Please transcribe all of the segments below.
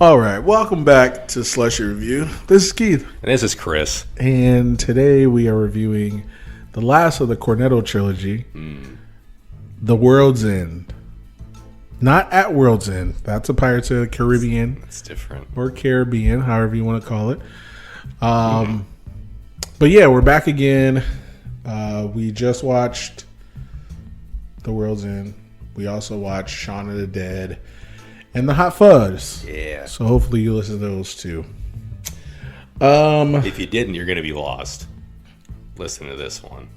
All right, welcome back to Slushie Review. This is Keith. And this is Chris. And today we are reviewing the last of the Cornetto trilogy, The World's End. Not At World's End. That's a Pirates of the Caribbean. It's different. Or Caribbean, however you want to call it. But yeah, we're back again. We just watched The World's End. We also watched Shaun of the Dead and The Hot Fuzz. Yeah. So hopefully you listen to those too. If you didn't, you're going to be lost. Listen to this one.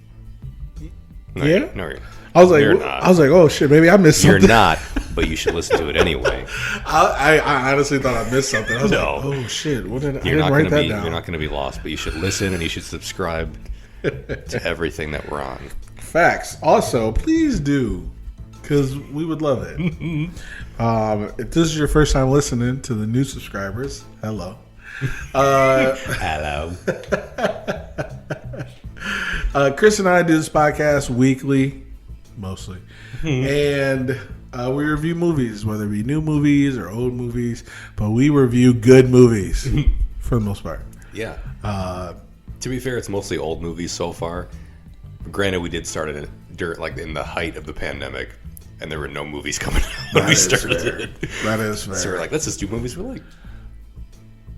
No, Yeah? No, I was like, you're not. oh shit, maybe I missed something. You're not, but you should listen to it anyway. I honestly thought I missed something. I was No. like, oh shit, what did I You're didn't not write going to that be. down? You're not going to be lost, but you should listen and you should subscribe to everything that we're on. Facts. Also, please do, because we would love it. If this is your first time listening to the new subscribers, hello. Hello. Chris and I do this podcast weekly, mostly, and we review movies, whether it be new movies or old movies, but we review good movies for the most part. Yeah. To be fair, it's mostly old movies so far. Granted, we did start it in the height of the pandemic, and there were no movies coming out when we started it. That is fair. So we're like, let's just do movies we like.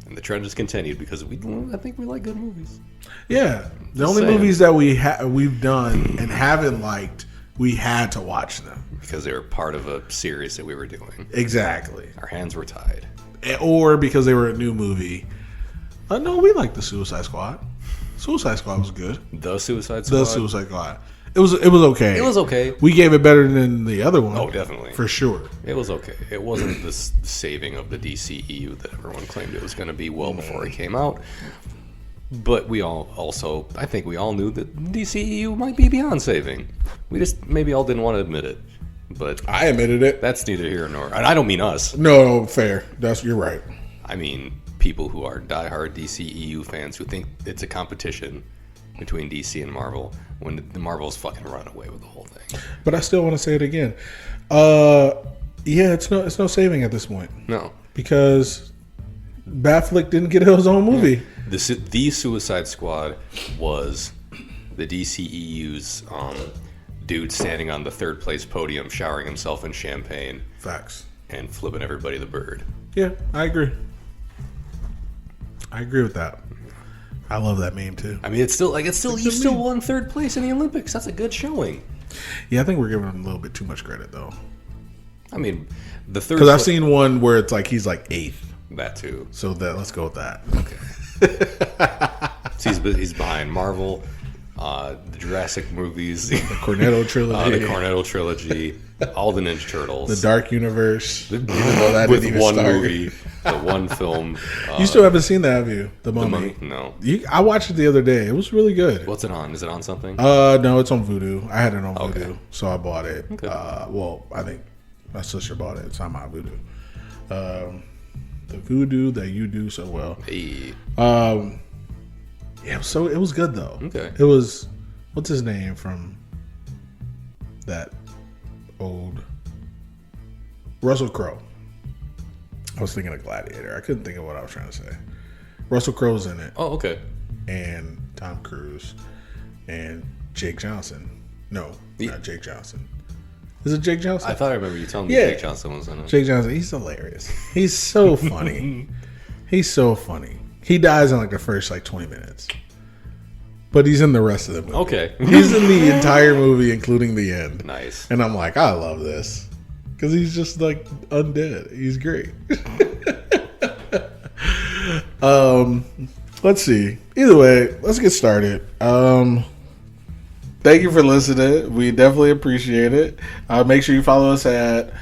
And the trend just continued because I think we like good movies. Yeah, the Just only saying. movies that we've done and haven't liked, we had to watch them. Because they were part of a series that we were doing. Exactly. Our hands were tied. Or because they were a new movie. No, we liked the Suicide Squad. Suicide Squad was good. The Suicide Squad? The Suicide Squad. It was okay. It was okay. We gave it better than the other one. Oh, definitely. For sure. It was okay. It wasn't the saving of the DCEU that everyone claimed it was going to be well before it came out. But I think we all knew that DCEU might be beyond saving. We just maybe all didn't want to admit it. But I admitted it. that's neither here nor... And I don't mean us. No, fair. You're right. I mean people who are diehard DCEU fans who think it's a competition between DC and Marvel when the Marvel's fucking run away with the whole thing. But I still want to say it again. Yeah, it's no saving at this point. No. Because Batfleck didn't get his own movie. The Suicide Squad was the DCEU's dude standing on the third place podium, showering himself in champagne. Facts. And flipping everybody the bird. Yeah, I agree. I agree with that. I love that meme too. I mean, you still won third place in the Olympics. That's a good showing. Yeah, I think we're giving him a little bit too much credit though. I mean, the third. Because I've seen one where it's like he's like eighth. That too. So let's go with that. Okay. So he's behind Marvel, the Jurassic movies, the Cornetto trilogy, all the Ninja Turtles, the Dark Universe. with didn't one movie, the one film. You still haven't seen that, have you? The Mummy. No. I watched it the other day. It was really good. What's it on? Is it on something? No, it's on Vudu. I had it on Vudu, Okay. so I bought it. Okay. Well, I think my sister bought it. It's on my Vudu. The Vudu that you do so well. Hey. Yeah, so it was good though. Okay. It was, what's his name from that old Russell Crowe. I was thinking of Gladiator. I couldn't think of what I was trying to say. Russell Crowe's in it. Oh, okay. And Tom Cruise and Jake Johnson. No, not Jake Johnson. Is it Jake Johnson? I thought I remember you telling me Yeah. Jake Johnson was in it. Jake Johnson. He's hilarious. He's so funny. He's so funny. He dies in like the first 20 minutes. But he's in the rest of the movie. Okay. He's in the entire movie, including the end. Nice. And I'm like, I love this. Because he's just like undead. He's great. Let's see. Either way, let's get started. Thank you for listening. We definitely appreciate it. Make sure you follow us at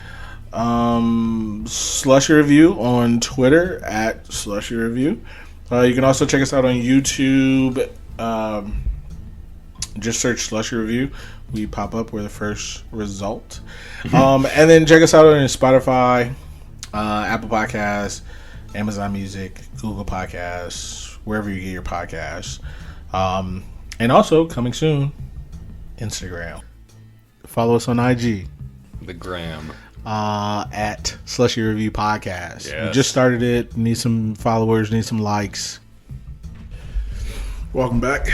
Slushie Review on Twitter at Slushie Review. You can also check us out on YouTube. Just search Slushie Review. We pop up. We're the first result. And then check us out on Spotify, Apple Podcasts, Amazon Music, Google Podcasts, wherever you get your podcasts. And also, coming soon, Instagram. Follow us on IG. The gram. at Slushie Review Podcast. Yes. We just started it. Need some followers. Need some likes. Welcome back.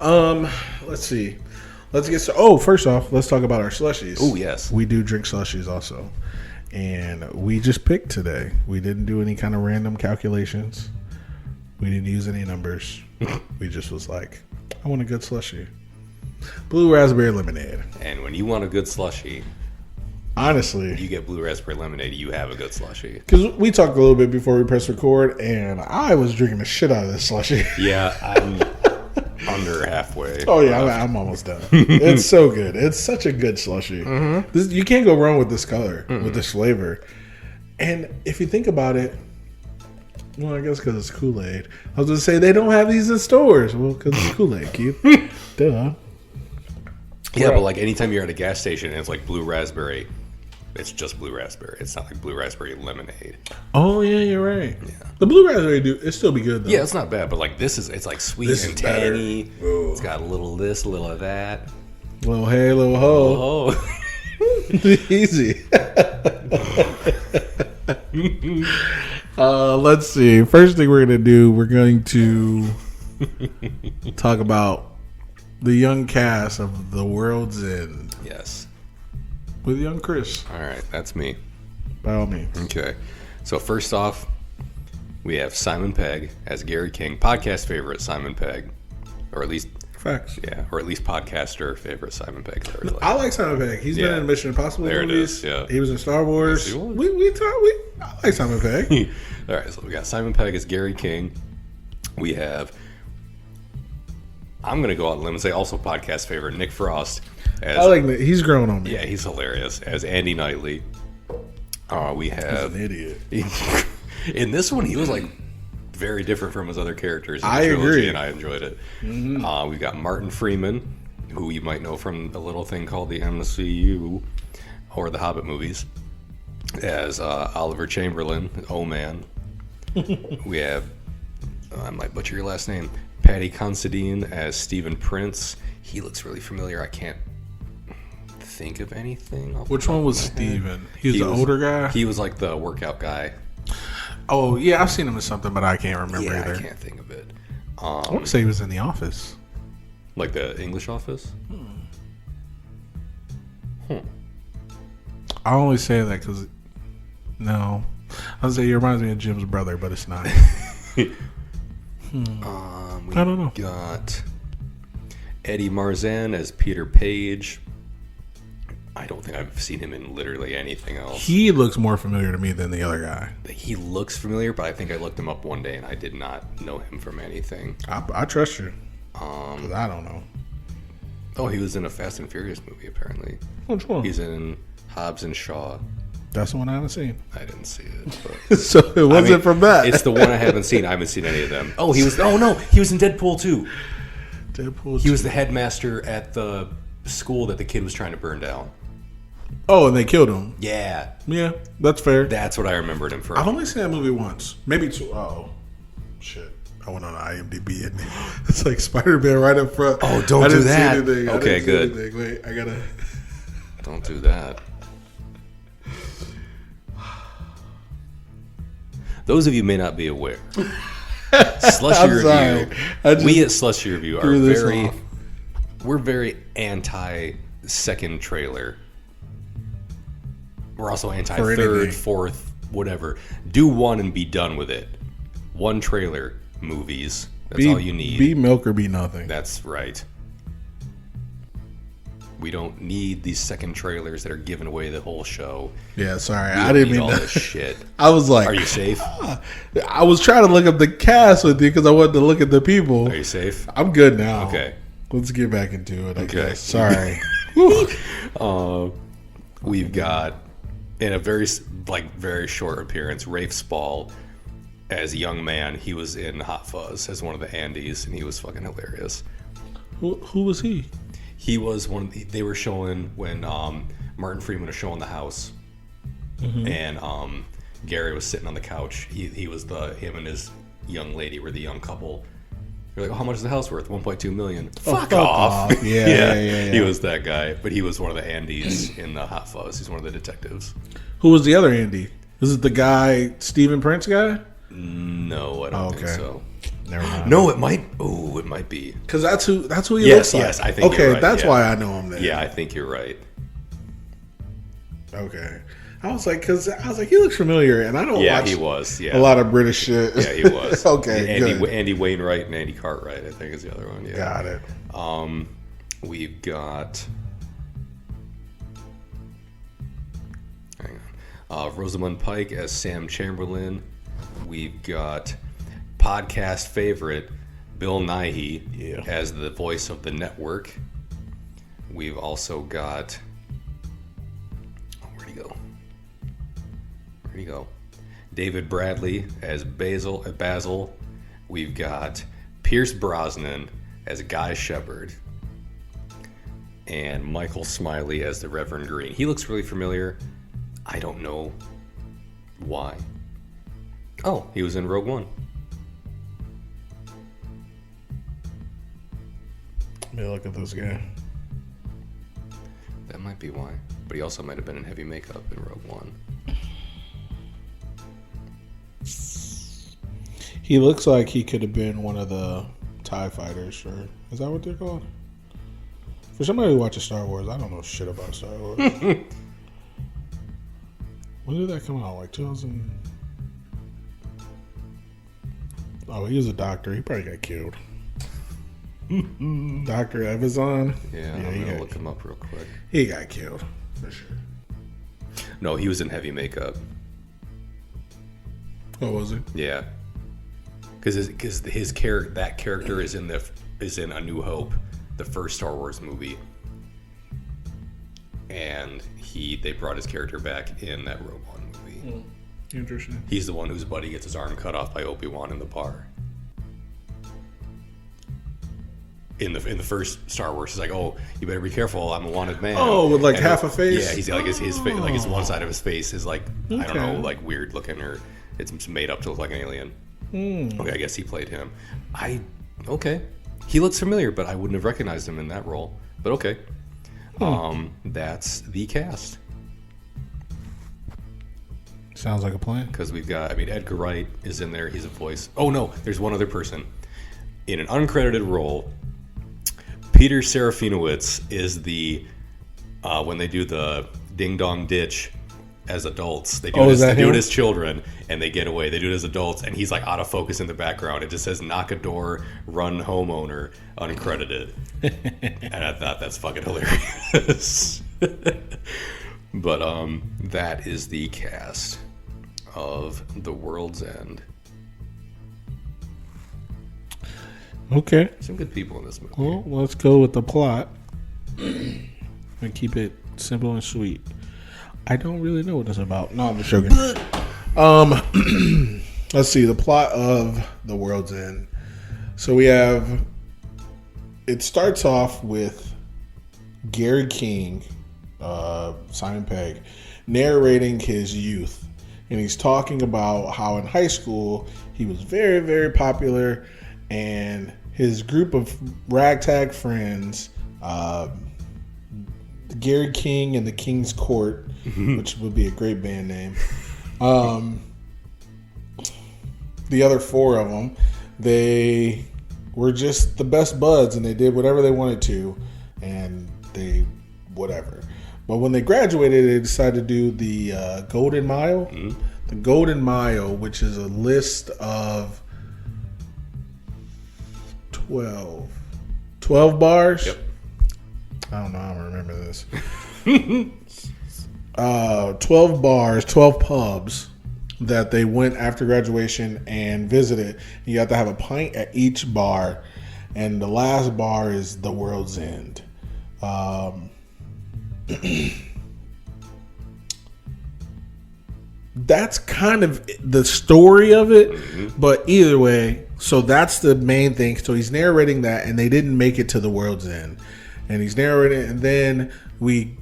Let's see. Let's get started. Oh, first off, let's talk about our slushies. Oh, yes. We do drink slushies also. And we just picked today. We didn't do any kind of random calculations. We didn't use any numbers. We just was like, I want a good slushie. Blue raspberry lemonade. And when you want a good slushie, honestly, you get blue raspberry lemonade, you have a good slushie. Because we talked a little bit before we pressed record, and I was drinking the shit out of this slushie. Yeah, I'm under halfway. Oh, yeah, I'm almost done. It's so good. It's such a good slushie. Mm-hmm. You can't go wrong with this color, with this flavor. And if you think about it, well, I guess because it's Kool-Aid. I was going to say they don't have these in stores. Well, because it's Kool-Aid, Keith. Duh. Yeah, but like anytime you're at a gas station and it's like blue raspberry, it's just blue raspberry. It's not like blue raspberry lemonade. Oh, yeah, you're right. Yeah. The blue raspberry, it still be good, though. Yeah, it's not bad, but like it's like sweet and tangy. It's got a little of this, a little of that. Little hey, little ho. Easy. Let's see. First thing we're going to do, we're going to talk about the young cast of The World's End. Yes. With young Chris. All right, that's me. By all means. Okay. So first off, we have Simon Pegg as Gary King, podcast favorite Simon Pegg, or at least facts. Yeah, or at least podcaster favorite Simon Pegg. I like Simon Pegg. He's been in Mission Impossible movies. Yeah. He was in Star Wars. Yes, I like Simon Pegg. All right, so we got Simon Pegg as Gary King. We have, I'm going to go out on a limb and say also podcast favorite Nick Frost. I like that. He's growing on me. Yeah, he's hilarious as Andy Knightley. We have he's an idiot. In this one, he was like very different from his other characters in the trilogy, agree, and I enjoyed it. Mm-hmm. We've got Martin Freeman, who you might know from a little thing called the MCU or the Hobbit movies, as Oliver Chamberlain, O-Man. We have, I might butcher your last name, Paddy Considine as Stephen Prince. He looks really familiar. I can't think of anything. Which one was Stephen? He was the older guy? He was like the workout guy. Oh, yeah, I've seen him in something, but I can't remember either. I can't think of it. I want to say he was in The Office. Like the English Office? I only say that because, no. I was say he reminds me of Jim's brother, but it's not. I don't know. Got Eddie Marzan as Peter Page. I don't think I've seen him in literally anything else. He looks more familiar to me than the other guy. He looks familiar, but I think I looked him up one day and I did not know him from anything. I trust you. Because I don't know. Oh, he was in a Fast and Furious movie, apparently. Which one? He's in Hobbs and Shaw. That's the one I haven't seen. I didn't see it. But so it wasn't from that. It's the one I haven't seen. I haven't seen any of them. Oh, he was in Deadpool 2. Deadpool 2. He was the headmaster at the school that the kid was trying to burn down. Oh, and they killed him. Yeah. Yeah, that's fair. That's what I remembered him from. I've only seen that movie once. Maybe two. Oh, shit. I went on IMDb and it's like Spider-Man right up front. Oh, don't do that. Okay, good. Wait, I gotta. Don't do that. Those of you may not be aware. Slushie Review. We at Slushie Review are we're very anti second trailer. We're also anti third, fourth, whatever. Do one and be done with it. One trailer, movies. That's all you need. Be milk or be nothing. That's right. We don't need these second trailers that are giving away the whole show. Yeah, sorry. I didn't mean all that. This shit. I was like, are you safe? I was trying to look up the cast with you because I wanted to look at the people. Are you safe? I'm good now. Okay. Let's get back into it. Okay. Guess. Sorry. We've got, in a very short appearance, Rafe Spall as a young man. He was in Hot Fuzz as one of the Andys, and he was fucking hilarious. Who was he? He was one. They were showing when Martin Freeman was showing the house, and Gary was sitting on the couch. He was him and his young lady were the young couple, You're like, oh, how much is the house worth? $1.2 million. Oh, Fuck off. Yeah. He was that guy, but he was one of the Andys in the Hot Fuzz. He's one of the detectives. Who was the other Andy? Is it the guy, Stephen Prince guy? No, I don't think so. Never mind. No, it might. Oh, it might be. Because that's who he looks like. Yes, I think you're right. That's yeah. why I know him then. Yeah, I think you're right. Okay. I was like, he looks familiar, and I don't watch he was. Yeah. a lot of British shit. Yeah, he was. Okay, good. Andy Wainwright and Andy Cartwright, I think, is the other one. Yeah. Got it. We've got... Hang on. Rosamund Pike as Sam Chamberlain. We've got podcast favorite Bill Nighy as the voice of the network. We've also got... Where'd he go? David Bradley as Basil. We've got Pierce Brosnan as Guy Shepard. And Michael Smiley as the Reverend Green. He looks really familiar. I don't know why. Oh, he was in Rogue One. Let me look at this guy. That might be why. But he also might have been in heavy makeup in Rogue One. He looks like he could have been one of the TIE fighters, or is that what they're called? For somebody who watches Star Wars, I don't know shit about Star Wars. When did that come out? Like 2000? Oh, he was a doctor. He probably got killed. Dr. Evazan. Yeah, I'm going to look him up real quick. He got killed, for sure. No, he was in heavy makeup. Oh, was he? Yeah. Because that character is in A New Hope, the first Star Wars movie, and they brought his character back in that Rogue One movie. Interesting. He's the one whose buddy gets his arm cut off by Obi-Wan in the bar. In the first Star Wars, he's like, "Oh, you better be careful. I'm a wanted man." Oh, with like half a face. Yeah, he's like his face, like his one side of his face is like I don't know, like weird looking, or it's made up to look like an alien. Okay, I guess he played him. He looks familiar, but I wouldn't have recognized him in that role. But okay, that's the cast. Sounds like a plan. Because we've got, Edgar Wright is in there. He's a voice. Oh no, there's one other person in an uncredited role. Peter Serafinowicz is the when they do the Ding Dong Ditch as adults. They do it as children, and they get away. They do it as adults, and he's like out of focus in the background. It just says "knock a door, run homeowner," uncredited. And I thought that's fucking hilarious. But that is the cast of The World's End. Okay. Some good people in this movie. Well, let's go with the plot and keep it simple and sweet. I don't really know what it's about. No, I'm just joking. Let's see. The plot of The World's End. So it starts off with Gary King, Simon Pegg, narrating his youth. And he's talking about how in high school he was very, very popular, and his group of ragtag friends, Gary King and the King's Court, which would be a great band name. The other four of them, they were just the best buds, and they did whatever they wanted to, and they whatever. But when they graduated, they decided to do the Golden Mile. Mm-hmm. The Golden Mile, which is a list of 12 bars. Yep. I don't know. I don't remember this. 12 bars, 12 pubs that they went after graduation and visited. You have to have a pint at each bar, and the last bar is The World's End. That's kind of the story of it, but either way, so that's the main thing. So he's narrating that, and they didn't make it to The World's End, and he's narrating it, and then we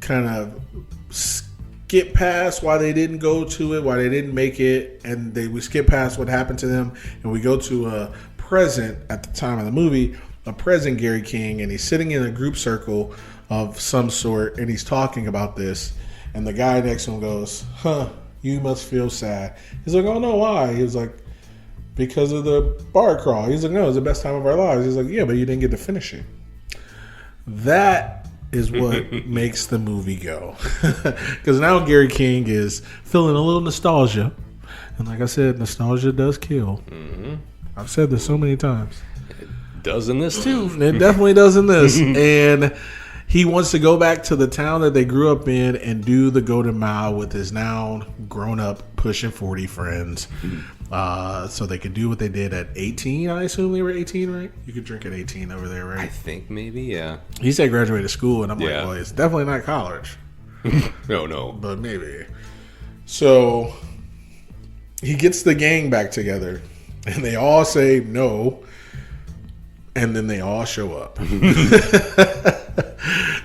kind of skip past why they didn't go to it, why they didn't make it, and we skip past what happened to them, and we go to a present at the time of the movie, a present Gary King, and he's sitting in a group circle of some sort, and he's talking about this, and the guy next to him goes, "Huh, you must feel sad." He's like, "Oh no, why?" He was like, "Because of the bar crawl." He's like, "No, it was the best time of our lives." He's like, "Yeah, but you didn't get to finish it." That is what makes the movie go. Because now Gary King is feeling a little nostalgia. And like I said, nostalgia does kill. Mm-hmm. I've said this so many times. It does in this too. It definitely does in this. And he wants to go back to the town that they grew up in and do the Golden Mile with his now grown up, pushing 40 friends. So they could do what they did at 18. I assume they were 18, right? You could drink at 18 over there, right? I think maybe, yeah. He said graduated school, and I'm like, well, it's definitely not college. No. But maybe. So he gets the gang back together, and they all say no, and then they all show up.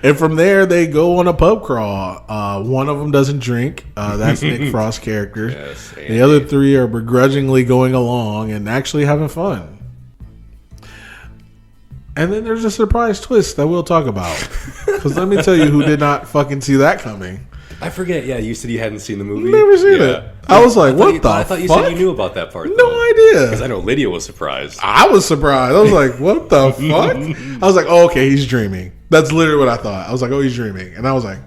And from there, they go on a pub crawl. One of them doesn't drink. That's Nick Frost's character. Yes, the other three are begrudgingly going along and actually having fun. And then there's a surprise twist that we'll talk about. Because let me tell you who did not fucking see that coming. I forget. Yeah, you said you hadn't seen the movie. Never seen it. I was like, what the fuck? I thought you said you knew about that part. No idea. Because I know Lydia was surprised. I was surprised. I was like, what the fuck? I was like, oh, okay, he's dreaming. That's literally what I thought. I was like, oh, he's dreaming. And I was like,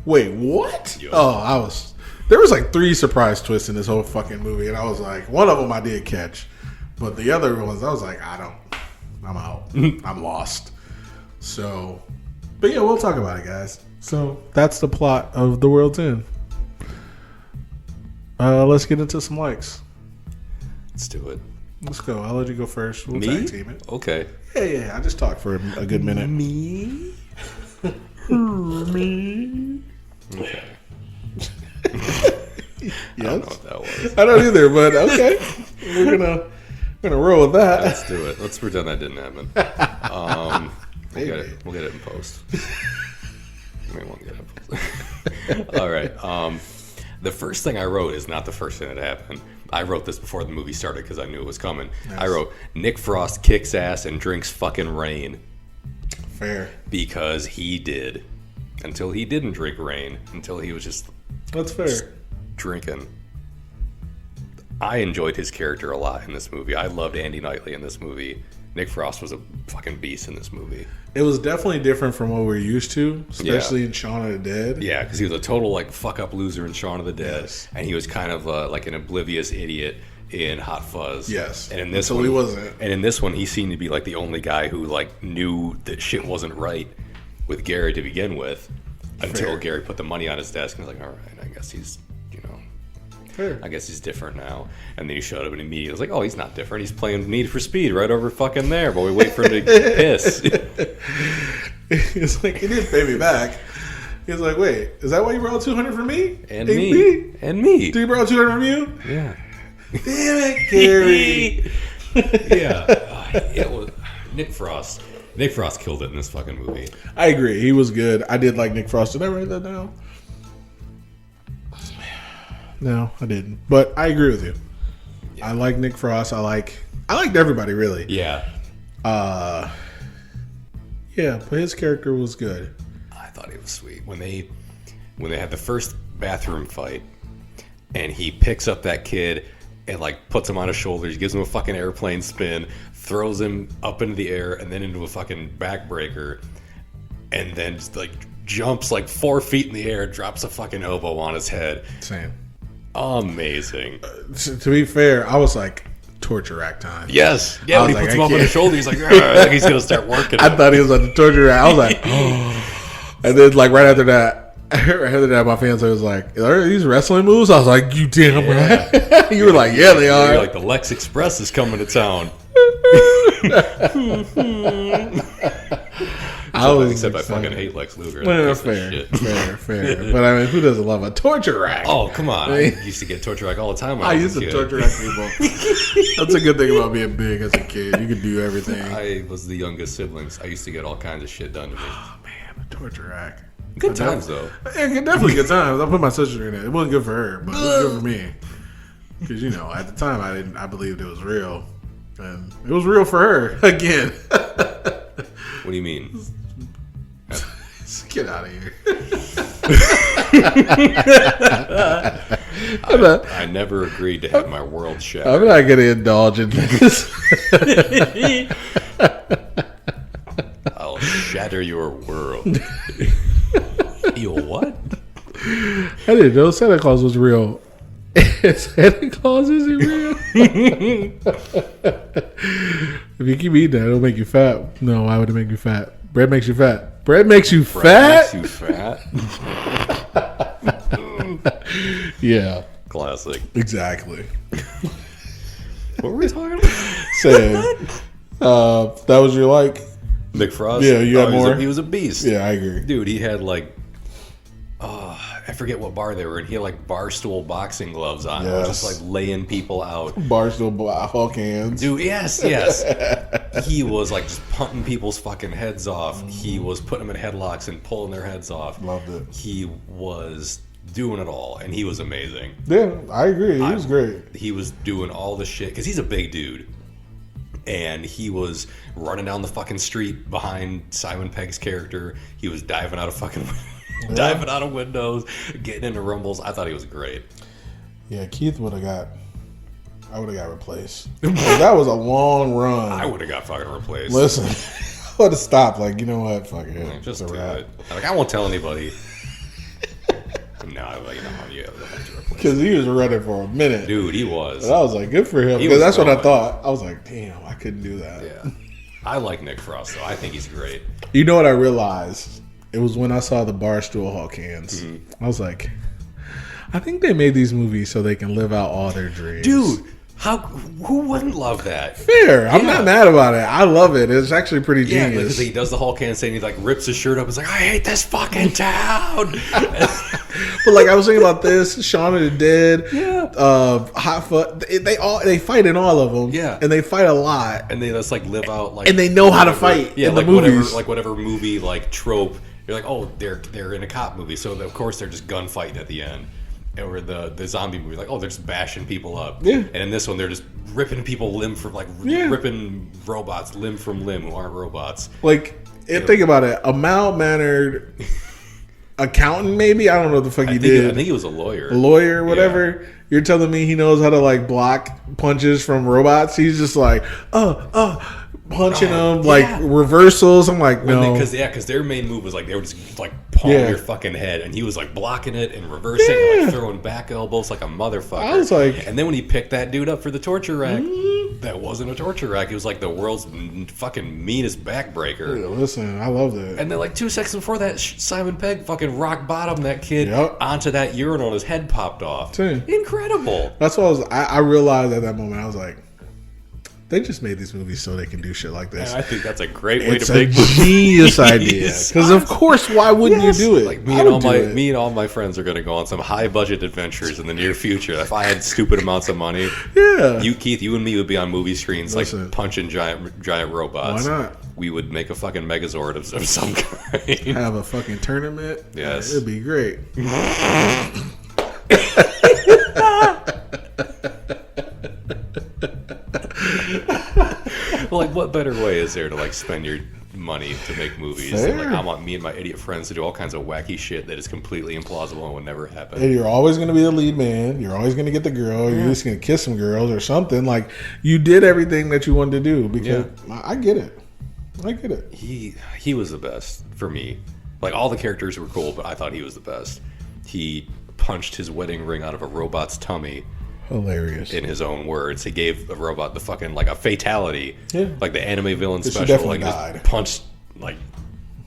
wait, what? Yo. Oh, there was like 3 surprise twists in this whole fucking movie. And I was like, one of them I did catch. But the other ones, I was like, I'm out. I'm lost. So, but yeah, we'll talk about it, guys. So that's the plot of The World's End. Let's get into some likes. Let's do it. Let's go. I'll let you go first. We'll tag team it. Okay. Yeah. I just talked for a good minute. Me? Me? Okay. Yes. I don't know what that was. I don't either, but okay. We're gonna roll with that. Let's do it. Let's pretend that didn't happen. We'll get it in post. We won't get it. All right. The first thing I wrote is not the first thing that happened. I wrote this before the movie started because I knew it was coming. Nice. I wrote, Nick Frost kicks ass and drinks fucking rain. Fair. Because he did. Until he didn't drink rain. Until he was just... That's fair. Just drinking. I enjoyed his character a lot in this movie. I loved Andy Knightley in this movie. Nick Frost was a fucking beast in this movie. It was definitely different from what we're used to, especially in Shaun of the Dead. Yeah, because he was a total like fuck up loser in Shaun of the Dead, yes. And he was kind of like an oblivious idiot in Hot Fuzz. Yes, and in this one, he wasn't. And in this one, he seemed to be like the only guy who like knew that shit wasn't right with Gary to begin with, until Gary put the money on his desk and was like, all right, I guess he's I guess he's different now. And then he showed up and immediately was like, oh, he's not different. He's playing Need for Speed right over fucking there while we wait for him to piss. He's like, he didn't pay me back. He's like, wait, is that why you brought $200 from me? And me. And me. Did you brought $200 from you? Yeah. Damn it, Gary. Yeah. It was Nick Frost. Nick Frost killed it in this fucking movie. I agree. He was good. I did like Nick Frost. Did I write that down? No, I didn't. But I agree with you. Yeah. I like Nick Frost. I liked everybody, really. Yeah. Yeah, but his character was good. I thought he was sweet. When they had the first bathroom fight and he picks up that kid and like puts him on his shoulders, gives him a fucking airplane spin, throws him up into the air and then into a fucking backbreaker, and then just like jumps like 4 feet in the air, drops a fucking oboe on his head. Same. Amazing. To be fair, I was like, torture rack time. Yes. Yeah, when he puts him up on his shoulder, he's like, he's going to start working. I thought he was on the torture rack. I was like, oh. And then like right after that, my fiance was like, are these wrestling moves? I was like, you damn right. You were like, yeah, they are. You're like, the Lex Express is coming to town. Except I fucking hate Lex Luger. Well, fair. But I mean, who doesn't love a torture rack? Oh, come on. I used to get torture rack all the time. I used to torture rack people. That's a good thing about being big as a kid. You could do everything. I was the youngest siblings. I used to get all kinds of shit done to me. Oh, man, a torture rack. Good times, though. Yeah, definitely good times. I put my sister in it. It wasn't good for her, but it was good for me. Because, at the time, I believed it was real. And it was real for her again. What do you mean? Get out of here. I never agreed to have my world shattered. I'm not going to indulge in this. I'll shatter your world. You what? I didn't know Santa Claus was real. Santa Claus isn't real. If you keep eating that, it'll make you fat. No, why would it make you fat? Bread makes you fat. Bread makes you fat? Makes you fat? Yeah. Classic. Exactly. What were we talking about? Saying, that was your like? Nick Frost? Yeah, you got more? He was a beast. Yeah, I agree. Dude, he had like, I forget what bar they were in. He had like barstool boxing gloves on. Yes. Just like laying people out. Barstool Hulk hands. Dude, yes. He was like just punting people's fucking heads off. He was putting them in headlocks and pulling their heads off. Loved it. He was doing it all, and he was amazing. Yeah, I agree. He was great. He was doing all the shit, because he's a big dude. And he was running down the fucking street behind Simon Pegg's character. He was diving out of fucking... diving out of windows, getting into rumbles. I thought he was great. Yeah, Keith I would have got replaced. That was a long run. I would have got fucking replaced. Listen, I would have stopped. Like, you know what? Fuck it. Just do it. Like, I won't tell anybody. No, you know, you have to replace. Because he was running for a minute. Dude, he was. And I was like, good for him. Because that's what I thought. I was like, damn, I couldn't do that. Yeah. I like Nick Frost, though. I think he's great. You know what I realized? It was when I saw the Barstool Hulk hands. Mm-hmm. I was like, I think they made these movies so they can live out all their dreams. Dude, who wouldn't love that? Fair. I'm not mad about it. I love it. It's actually pretty genius. Yeah, because he does the Hulk hand thing. He like rips his shirt up. It's like, I hate this fucking town. But like I was thinking about this, Shaun of the Dead, Hot Foot. They fight in all of them. Yeah, and they fight a lot. And they just like live out like, and they know how to fight. Yeah, in like the movies. whatever movie like trope. You're like, oh, they're in a cop movie, so of course they're just gunfighting at the end. Or the zombie movie, like, oh, they're just bashing people up. Yeah. And in this one, they're just ripping people limb from ripping robots limb from limb who aren't robots. Like, think about it, a mild-mannered accountant, maybe. I don't know what the fuck he did. I think he was a lawyer. A lawyer, whatever. Yeah. You're telling me he knows how to like block punches from robots? He's just like, punching them, like reversals. I'm like, no. Because their main move was like they were just like palm your fucking head, and he was like blocking it and reversing, and like throwing back elbows like a motherfucker. I was like, and then when he picked that dude up for the torture rack, that wasn't a torture rack. It was like the world's fucking meanest backbreaker. Yeah, listen, I love that. And then like 2 seconds before that, Simon Pegg fucking rock bottomed that kid onto that urinal, and his head popped off. Incredible. That's what I realized at that moment. I was like, they just made these movies so they can do shit like this. And I think that's a great way to make movies. It's a genius idea. Because of course, why wouldn't you do it? Like me and all my friends are going to go on some high budget adventures in the near future. If I had stupid amounts of money, Keith, you and me would be on movie screens like punching giant robots. Why not? We would make a fucking Megazord of some kind. Have a fucking tournament. Yes, it'd be great. Well, like, what better way is there to like spend your money to make movies? And, like, I want me and my idiot friends to do all kinds of wacky shit that is completely implausible and would never happen. And you're always going to be the lead man. You're always going to get the girl. You're just going to kiss some girls or something. Like, you did everything that you wanted to do. Because I get it. I get it. He was the best for me. Like, all the characters were cool, but I thought he was the best. He punched his wedding ring out of a robot's tummy. Hilarious. In his own words, he gave a robot the fucking like a fatality, like the anime villain she special. Definitely like died. Just punched, like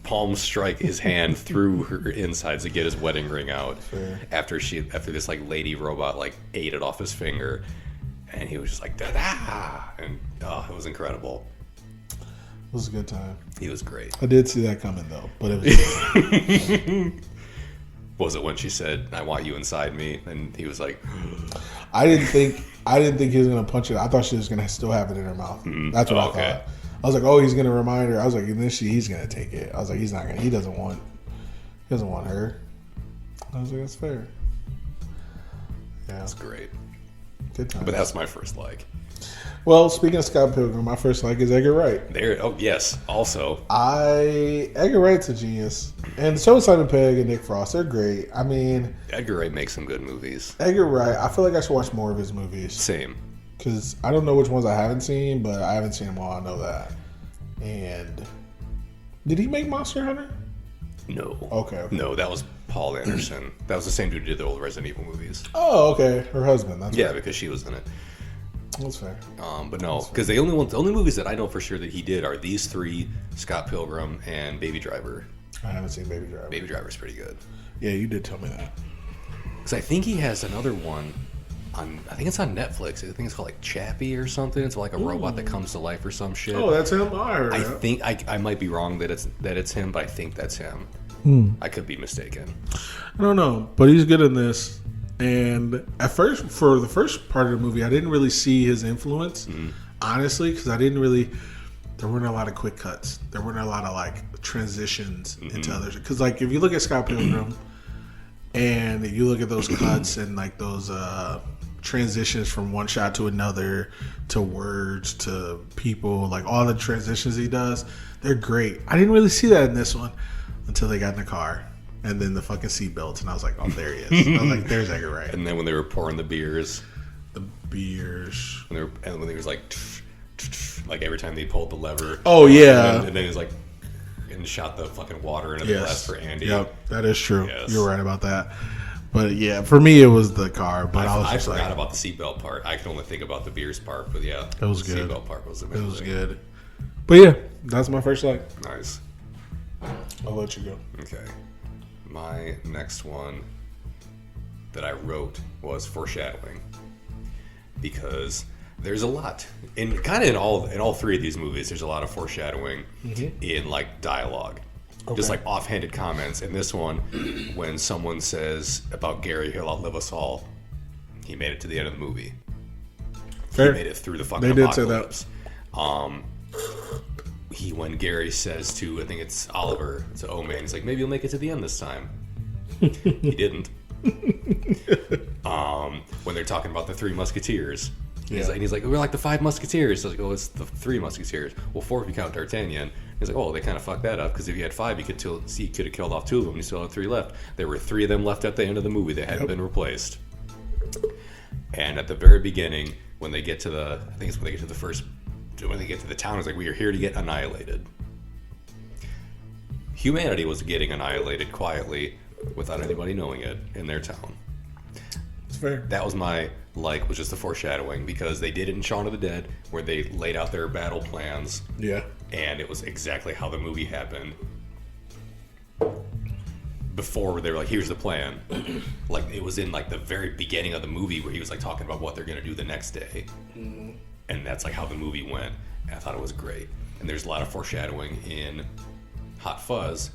palm strike his hand through her insides to get his wedding ring out. Fair. After this like lady robot like ate it off his finger, and he was just like da, and it was incredible. It was a good time. He was great. I did see that coming though, but it was. Was it when she said, "I want you inside me"? And he was like, I didn't think he was gonna punch it. I thought she was gonna still have it in her mouth. That's what I thought. I was like, oh, he's gonna remind her. I was like, and then he's gonna take it. I was like, he's not gonna. He doesn't want her. I was like, that's fair. Yeah, that's great. Good times. But that's my first like. Well, speaking of Scott Pilgrim, my first like is Edgar Wright. Yes. Also, Edgar Wright's a genius, and so is Simon Pegg and Nick Frost. They're great. I mean, Edgar Wright makes some good movies. Edgar Wright. I feel like I should watch more of his movies. Same. Because I don't know which ones I haven't seen, but I haven't seen them all. I know that. And did he make Monster Hunter? No. Okay. No, that was Paul Anderson. That was the same dude who did the old Resident Evil movies. Oh, okay. Her husband. That's right. Because she was in it. That's fair. But no, because the only movies that I know for sure that he did are these three: Scott Pilgrim and Baby Driver. I haven't seen Baby Driver. Baby Driver's pretty good. Yeah, you did tell me that. Because I think he has another one on. I think it's on Netflix. I think it's called like Chappie or something. It's like a robot that comes to life or some shit. Oh, that's him. I heard I that. think I might be wrong that it's him, but I think that's him. I could be mistaken. I don't know, but he's good in this. And at first, for the first part of the movie, I didn't really see his influence, honestly, because there weren't a lot of quick cuts. There weren't a lot of like transitions into others. Because like if you look at Scott Pilgrim and you look at those cuts and like those transitions from one shot to another, to words, to people, like all the transitions he does, they're great. I didn't really see that in this one until they got in the car. And then the fucking seatbelts, and I was like, oh, there he is. I was like, there's Edgar Wright. And then when they were pouring the beers. When he was like every time they pulled the lever. Oh, yeah. And then he was like, and shot the fucking water into the glass for Andy. Yep, that is true. Yes. You're right about that. But yeah, for me, it was the car. But I forgot about the seatbelt part. I could only think about the beers part. But yeah, it was good. The seatbelt part was amazing. It was good. But yeah, that's my first like. Nice. I'll let you go. Okay. My next one that I wrote was foreshadowing, because there's a lot in all three of these movies. There's a lot of foreshadowing in like dialogue, just like offhanded comments. In this one, when someone says about Gary, he'll outlive us all, he made it to the end of the movie. Fair. He made it through the fucking apocalypse. When Gary says to, I think it's Oliver, to Oh Man, he's like, maybe you'll make it to the end this time. He didn't. When they're talking about the Three Musketeers, he's like, we're like the Five Musketeers. So I was like, oh, it's the Three Musketeers. Well, four if you count D'Artagnan. He's like, oh, they kind of fucked that up, because if you had five, you could have killed off two of them. You still had three left. There were three of them left at the end of the movie that hadn't been replaced. And at the very beginning, when they get to the town, it's like, we are here to get annihilated. Humanity was getting annihilated quietly without anybody knowing it in their town. It's fair. That was my was just the foreshadowing, because they did it in Shaun of the Dead, where they laid out their battle plans. Yeah. And it was exactly how the movie happened. Before they were like, here's the plan. Like, it was in like the very beginning of the movie where he was like talking about what they're going to do the next day. And that's like how the movie went. And I thought it was great. And there's a lot of foreshadowing in Hot Fuzz.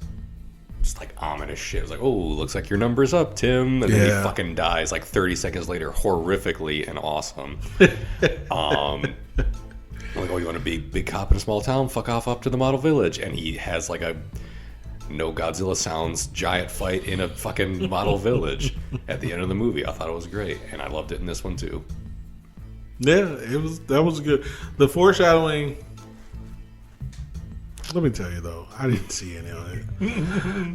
Just like ominous shit. It was like, oh, looks like your number's up, Tim. And then he fucking dies like 30 seconds later, horrifically and awesome. Like, oh, you want to be big cop in a small town? Fuck off up to the model village. And he has like a no Godzilla sounds giant fight in a fucking model village at the end of the movie. I thought it was great. And I loved it in this one too. Yeah, that was good. The foreshadowing, let me tell you though, I didn't see any of it.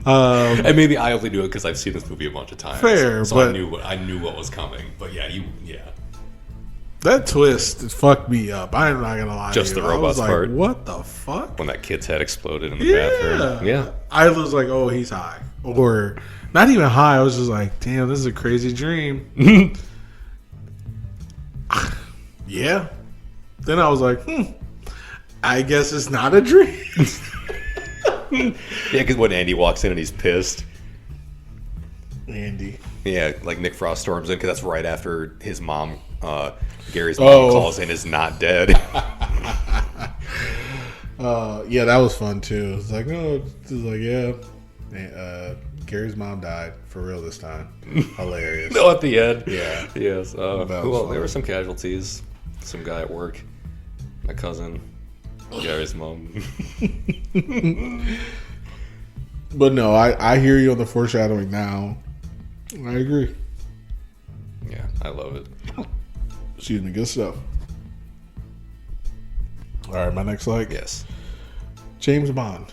And maybe I only knew it because I've seen this movie a bunch of times. Fair, so but I knew what was coming. But yeah, that twist fucked me up. I'm not gonna lie. Just to you. the robots I was like, part. What the fuck? When that kid's head exploded in the bathroom. Yeah. I was like, oh, he's high, or not even high. I was just like, damn, this is a crazy dream. Yeah. Then I was like, I guess it's not a dream. Yeah, because when Andy walks in and he's pissed. Andy. Yeah, like Nick Frost storms in, because that's right after his mom, Gary's mom, calls in is not dead. Yeah, that was fun too. It's like, no, it's like, yeah. Gary's mom died for real this time. Hilarious. No, at the end. Yeah. Yes. Well, there were some casualties. Some guy at work. My cousin. Gary's mom. But no, I hear you on the foreshadowing now. I agree. Yeah, I love it. Excuse me. Good stuff. All right, my next like Yes. James Bond.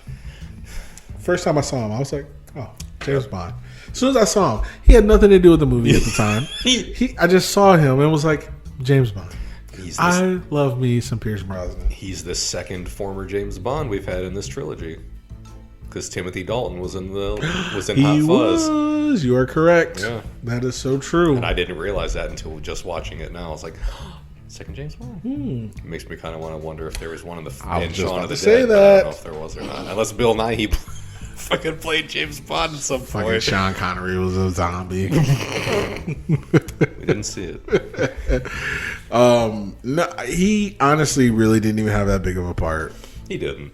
First time I saw him, I was like, oh, James Bond. As soon as I saw him, he had nothing to do with the movie at the time. I just saw him and was like, James Bond. I love me some Pierce Brosnan. He's the second former James Bond we've had in this trilogy. Because Timothy Dalton was in Hot Fuzz. You are correct. Yeah. That is so true. And I didn't realize that until just watching it now. I was like, second James Bond? It makes me kind of want to wonder if there was one in the I was just Shaun about of the to say Dead. that. I don't know if there was or not. Unless Bill Nighy fucking played James Bond at some Fucking point. Sean Connery was a zombie. We didn't see it. No, he honestly really didn't even have that big of a part. He didn't.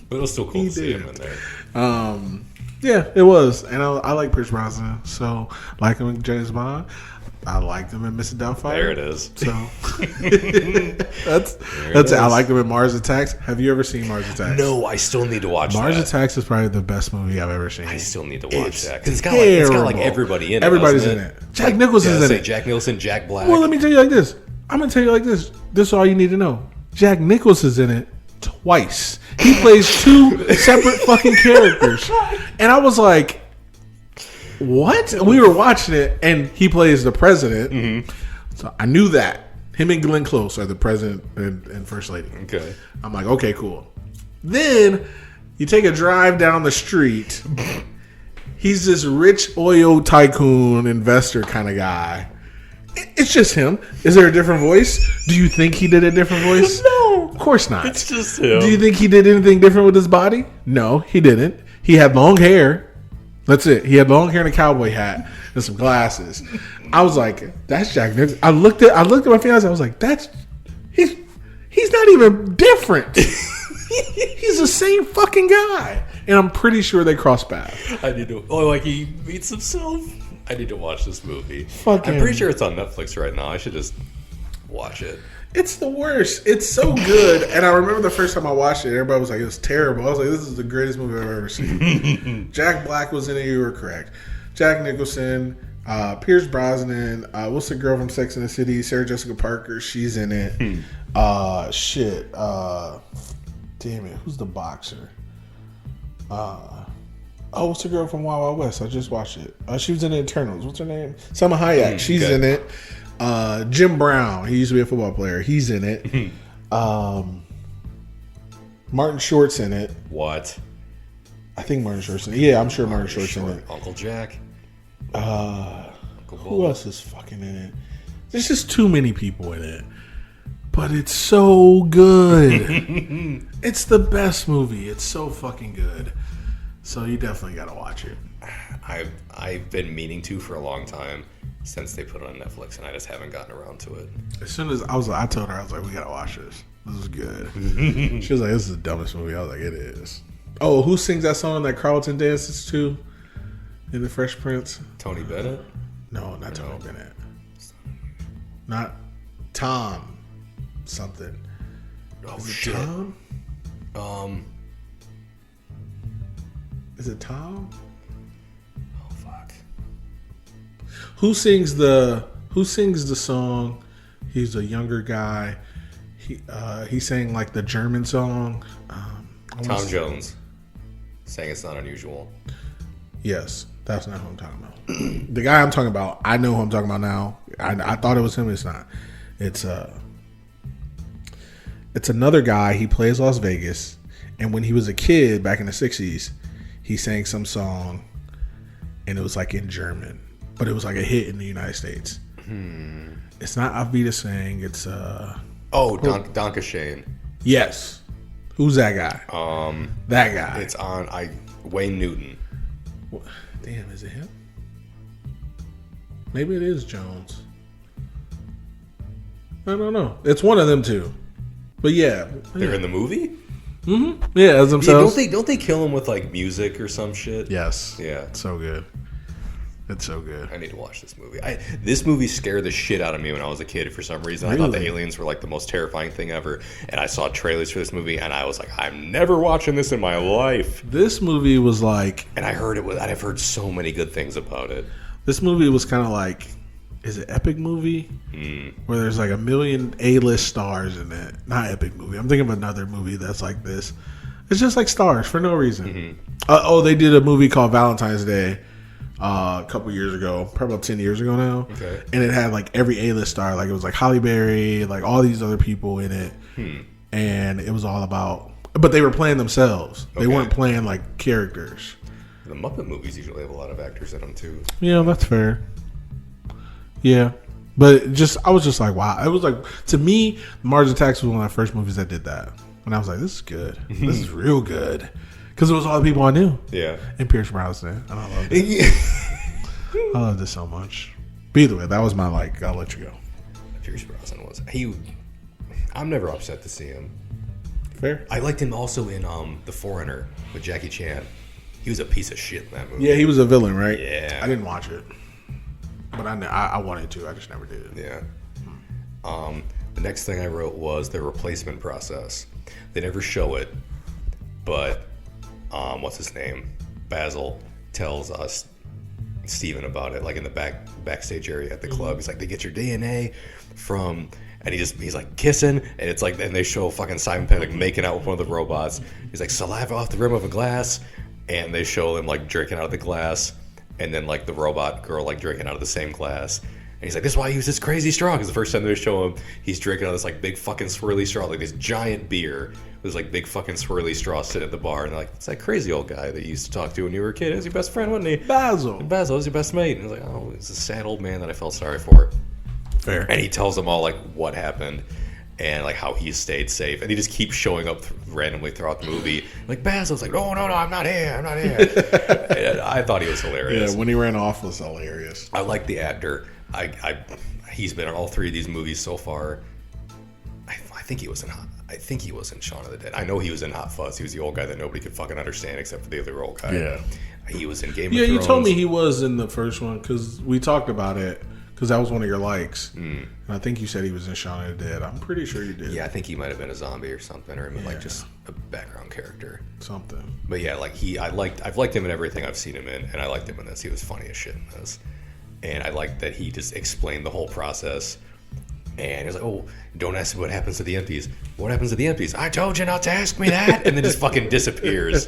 But it was still cool to see him in there. Yeah, it was. And I like Pierce Brosnan. So, like him in James Bond. I liked him in Mr. Doubtfire. There it is. So, that's it. I liked him in Mars Attacks. Have you ever seen Mars Attacks? No, I still need to watch Mars that. Attacks is probably the best movie I've ever seen. I still need to watch that. Because Terrible. it's got like everybody in it. Everybody's in it. Jack Nicholson's in it. Jack Nicholson, Jack Black. Well, let me tell you like this. I'm going to tell you like this. This is all you need to know. Jack Nicholson's in it twice. He plays two separate fucking characters. And I was like, what? We were watching it, and he plays the president. Mm-hmm. So I knew that. Him and Glenn Close are the president and first lady. Okay. I'm like, okay, cool. Then you take a drive down the street. He's this rich oil tycoon investor kind of guy. It's just him. Is there a different voice? Do you think he did a different voice? No. Of course not. It's just him. Do you think he did anything different with his body? No, he didn't. He had long hair. That's it. He had long hair and a cowboy hat and some glasses. I was like, that's Jack Nicholson. I looked at my fiance. I was like, he's not even different. He's the same fucking guy. And I'm pretty sure they cross paths. I need to. Oh, like he meets himself. I need to watch this movie. I'm pretty sure it's on Netflix right now. I should just watch it. It's the worst. It's so good. And I remember the first time I watched it, everybody was like, it was terrible. I was like, this is the greatest movie I've ever seen. Jack Black was in it. You were correct. Jack Nicholson, Pierce Brosnan, what's the girl from Sex and the City? Sarah Jessica Parker. She's in it. Damn it. Who's the boxer? What's the girl from Wild Wild West? I just watched it. She was in the Eternals. What's her name? Salma Hayek. She's in it. Jim Brown. He used to be a football player. He's in it. Martin Short's in it. What? I think Martin Short's in it. Yeah, I'm sure Martin Short's in it. Uncle Jack. Who else is fucking in it? There's just too many people in it. But it's so good. It's the best movie. It's so fucking good. So you definitely got to watch it. I've been meaning to for a long time since they put it on Netflix, and I just haven't gotten around to it. As soon as I told her, I was like, we got to watch this. This is good. She was like, this is the dumbest movie. I was like, it is. Oh, who sings that song that Carlton dances to in The Fresh Prince? Tony Bennett? No, not Tony Bennett. Not Tom something. Oh, is it shit. Tom? Is it Tom? Oh, fuck. Who sings the song? He's a younger guy. He sang like the German song. Tom Jones saying It's Not Unusual. Yes, that's not who I'm talking about. The guy I'm talking about, I know who I'm talking about now. I thought it was him. It's not. It's another guy. He plays Las Vegas, and when he was a kid back in the 60s, he sang some song, and it was like in German, but it was like a hit in the United States. It's not Avita Singh. It's Danke Shane. Yes. Who's that guy? That guy. It's on Wayne Newton. Damn, is it him? Maybe it is Jones. I don't know. It's one of them two. But yeah. They're in the movie? Mm-hmm. Yeah, as themselves. Yeah, don't they kill him with like music or some shit? Yes. Yeah. It's so good. It's so good. I need to watch this movie. This movie scared the shit out of me when I was a kid for some reason. Really? I thought the aliens were like the most terrifying thing ever. And I saw trailers for this movie and I was like, I'm never watching this in my life. This movie was like... And I've heard so many good things about it. This movie was kind of like... is it Epic Movie? Where there's like a million A-list stars in it. Not Epic Movie. I'm thinking of another movie that's like this. It's just like stars for no reason. They did a movie called Valentine's Day a couple years ago, probably about 10 years ago now. Okay. And it had like every A-list star. Like it was like Halle Berry, like all these other people in it. And it was all about, but they were playing themselves. They weren't playing like characters. The Muppet movies usually have a lot of actors in them too. Yeah, that's fair. Yeah. But I was just like, wow. It was like, to me, Mars Attacks was one of the first movies that did that. And I was like, this is good. This is real good. Because it was all the people I knew. Yeah. And Pierce Brosnan. And I loved it. I loved it so much. But either way, that was my like, I'll let you go. Pierce Brosnan was. I'm never upset to see him. Fair. I liked him also in The Foreigner with Jackie Chan. He was a piece of shit in that movie. Yeah, he was a villain, right? Yeah. I didn't watch it. But I wanted to. I just never did. Yeah. The next thing I wrote was the replacement process. They never show it, but what's his name? Basil tells us Steven about it, like in the backstage area at the club. He's like, they get your DNA from, and he's like kissing, and it's like, and they show fucking Simon Pegg like making out with one of the robots. He's like, saliva off the rim of a glass, and they show him like drinking out of the glass, and then like the robot girl like drinking out of the same glass. And he's like, this is why I use this crazy straw. Because the first time they show him, he's drinking out of this like big fucking swirly straw, like this giant beer. There's like big fucking swirly straw sitting at the bar. And they're like, it's that crazy old guy that you used to talk to when you were a kid. He was your best friend, wasn't he? Basil was your best mate. And he's like, oh, it's a sad old man that I felt sorry for. Fair. And he tells them all like what happened and like how he stayed safe. And he just keeps showing up randomly throughout the movie. Like Basil's like, no, I'm not here. And I thought he was hilarious. Yeah, when he ran off was hilarious. I like the actor. He's been in all three of these movies so far. I think he was in Shaun of the Dead. I know he was in Hot Fuzz. He was the old guy that nobody could fucking understand except for the other old guy. Yeah. He was in Game of Thrones. Yeah, you told me he was in the first one because we talked about it because that was one of your likes. And I think you said he was in Shaun of the Dead. I'm pretty sure you did. Yeah, I think he might have been a zombie or something, or like just a background character. Something. But yeah, like I've liked him in everything I've seen him in, and I liked him in this. He was funny as shit in this. And I liked that he just explained the whole process. And he was like, oh, don't ask me what happens to the MPs. What happens to the MPs? I told you not to ask me that. And then just fucking disappears.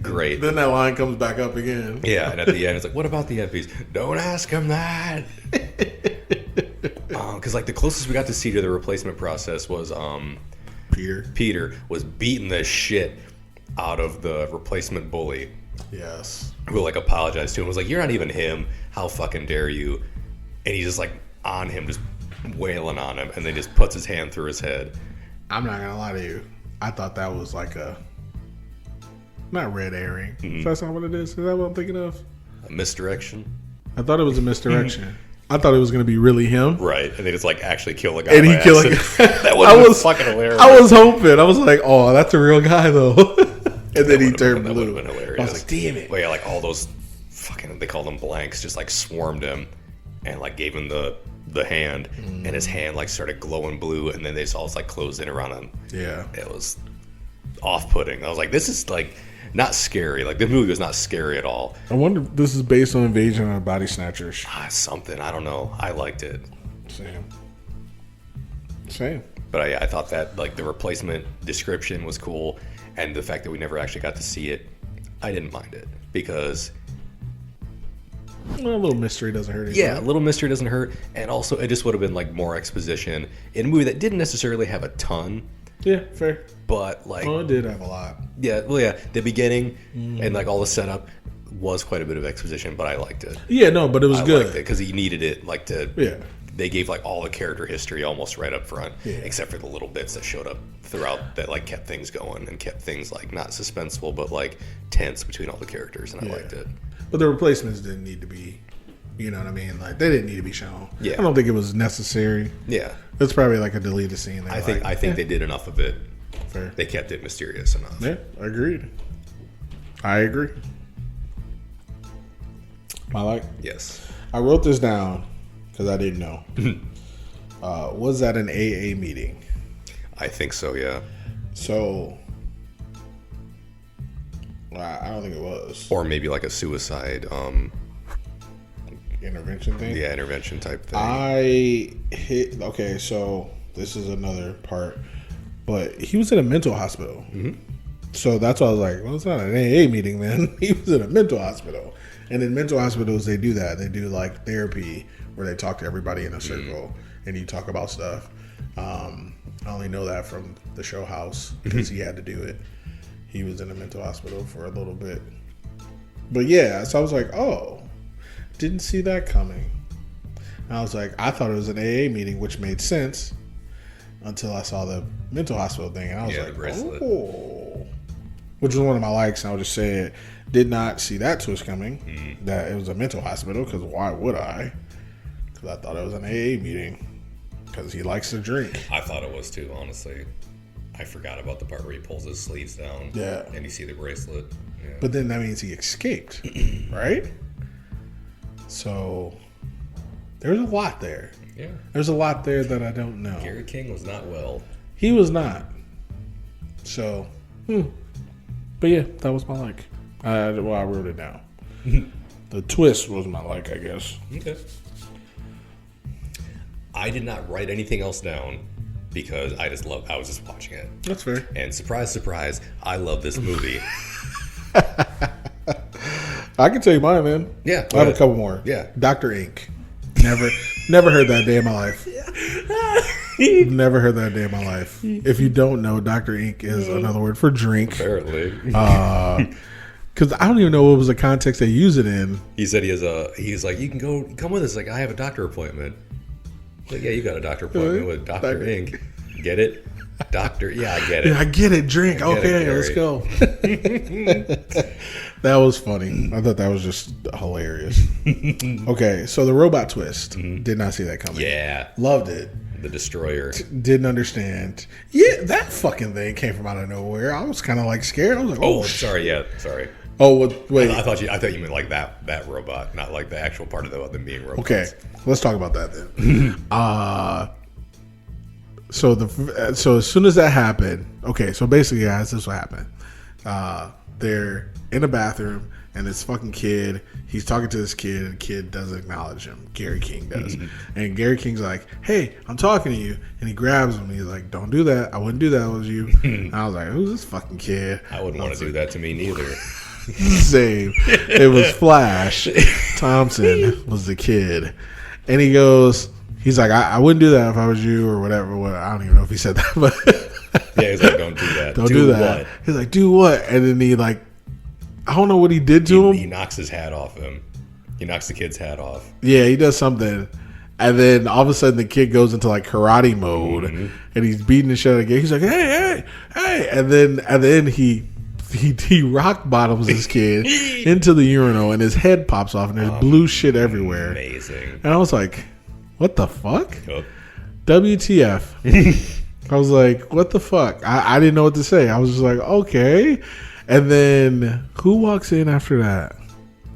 Great. Then that line comes back up again. Yeah, and at the end, it's like, what about the MPs? Don't ask him that. Because like the closest we got to see to the replacement process was Peter. Peter was beating the shit out of the replacement bully. Yes. Who like apologized to him. Was like, you're not even him. How fucking dare you? And he's just like on him, just wailing on him, and then just puts his hand through his head. I'm not gonna lie to you. I thought that was like not red herring. That's not what it is. Is that what I'm thinking of? A misdirection. I thought it was a misdirection. I thought it was gonna be really him. Right, and they just like actually kill a guy. And he killed a guy. That was fucking hilarious. I was hoping. I was like, oh, that's a real guy though. And then he turned blue. That would have been hilarious. I was like, damn it. Well, yeah, like all those fucking, they call them blanks, just like swarmed him and like gave him the hand, and his hand like started glowing blue, and then they saw it's like closed in around him. Yeah. It was off-putting. I was like, this is like not scary. Like the movie was not scary at all. I wonder if this is based on Invasion of the Body Snatchers. Something. I don't know. I liked it. Same. But I thought that like the replacement description was cool. And the fact that we never actually got to see it, I didn't mind it because a little mystery doesn't hurt anything. Yeah, a little mystery doesn't hurt, and also it just would have been like more exposition in a movie that didn't necessarily have a ton. Yeah, fair. But like, it did have a lot. Yeah, well, yeah, the beginning and like all the setup was quite a bit of exposition, but I liked it. Yeah, no, but it was good because he needed it. Like to yeah. They gave like all the character history almost right up front, except for the little bits that showed up throughout that like kept things going and kept things like not suspenseful but like tense between all the characters, and I liked it. But the replacements didn't need to be, you know what I mean? Like they didn't need to be shown. Yeah, I don't think it was necessary. Yeah, it's probably like a deleted scene. I think they did enough of it. Fair. They kept it mysterious enough. Yeah, agreed. I agree. Yes. I wrote this down because I didn't know. Was that an AA meeting? I think so, yeah. So, I don't think it was. Or maybe like a suicide intervention thing. Yeah, intervention type thing. Okay, so this is another part, but he was in a mental hospital. Mm-hmm. So that's why I was like, well, it's not an AA meeting then. He was in a mental hospital. And in mental hospitals, they do that. They do like therapy where they talk to everybody in a circle and you talk about stuff. I only know that from the show House because he had to do it. He was in a mental hospital for a little bit. But yeah, so I was like, oh, didn't see that coming. And I was like, I thought it was an AA meeting, which made sense until I saw the mental hospital thing. And I was like, oh, which was one of my likes. And I'll just say it. Did not see that twist coming, that it was a mental hospital, because why would I? Because I thought it was an AA meeting, because he likes to drink. I thought it was too, honestly. I forgot about the part where he pulls his sleeves down. Yeah. And you see the bracelet. Yeah. But then that means he escaped, right? So there's a lot there. Yeah. There's a lot there that I don't know. Gary King was not well. He was not. So, but yeah, that was my like. I wrote it down. The twist was my like, I guess. Okay. I did not write anything else down because I was just watching it. That's fair. And surprise, surprise, I love this movie. I can tell you mine, man. Yeah. I have a couple more. Yeah. Dr. Ink. Never heard that day in my life. Never heard that day in my life. If you don't know, Dr. Ink is another word for drink. Apparently. Because I don't even know what was the context they use it in. He said he's like, you can come with us. Like, I have a doctor appointment. Like, yeah, you got a doctor appointment with Dr. Ink. Get it? Doctor, yeah, I get it. Yeah, I get it. Drink. Okay, let's go. That was funny. I thought that was just hilarious. Okay, so the robot twist. Did not see that coming. Yeah. Loved it. The Destroyer. Didn't understand. Yeah, that fucking thing came from out of nowhere. I was kind of like scared. I was like, oh sorry. Yeah, sorry. Oh, wait. I thought you meant like that robot, not like the actual part of them being robots. Okay, let's talk about that then. So as soon as that happened, okay, so basically, guys, this is what happened. They're in a bathroom, and this fucking kid, he's talking to this kid, and the kid doesn't acknowledge him. Gary King does. And Gary King's like, hey, I'm talking to you. And he grabs him, and he's like, don't do that. I wouldn't do that with you. And I was like, who's this fucking kid? I wouldn't want to do that to me neither. Same. It was Flash. Thompson was the kid. And he's like, I wouldn't do that if I was you or whatever. I don't even know if he said that, but yeah, he's like, don't do that. Don't do that. What? He's like, do what? And then he like, I don't know what he did to him. He knocks his hat off him. He knocks the kid's hat off. Yeah, he does something. And then all of a sudden the kid goes into like karate mode and he's beating the shit out of the kid. He's like, hey. And then he rock bottoms this kid into the urinal and his head pops off and there's blue shit everywhere. Amazing. And I was like, what the fuck? Oh. WTF. I was like, what the fuck? I didn't know what to say. I was just like, okay. And then who walks in after that?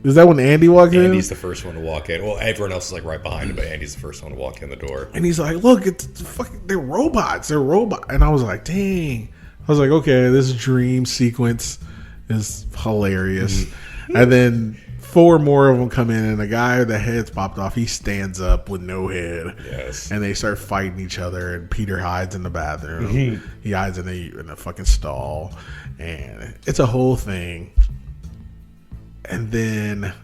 Is that when Andy walks in? Andy's the first one to walk in. Well, everyone else is like right behind him, but Andy's the first one to walk in the door. And he's like, look, they're robots. They're robots. And I was like, dang. I was like, okay, this dream sequence is hilarious. And then 4 more of them come in, and the guy with the head's popped off, he stands up with no head. Yes. And they start fighting each other, and Peter hides in the bathroom. He hides in the fucking stall. And it's a whole thing. And then a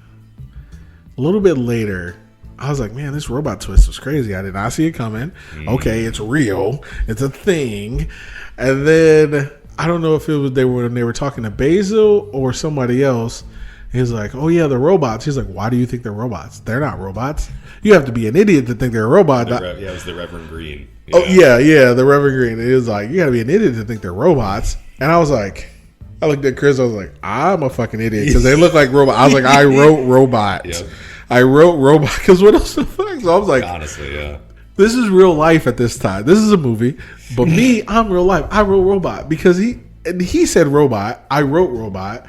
little bit later, I was like, man, this robot twist was crazy. I did not see it coming. Okay, it's real. It's a thing. And then I don't know if it was they were talking to Basil or somebody else. He's like, oh yeah, they're robots. He's like, why do you think they're robots? They're not robots. You have to be an idiot to think they're a robot. Yeah, it was the Reverend Green. Yeah. Oh yeah, the Reverend Green. It was like, you got to be an idiot to think they're robots. And I was like, I looked at Chris. I was like, I'm a fucking idiot because they look like robots. I was like, I wrote robot. Yep. I wrote robot because what else the fuck? So I was like, honestly, yeah. This is real life at this time. This is a movie, but me, I'm real life. I wrote robot because he said robot. I wrote robot.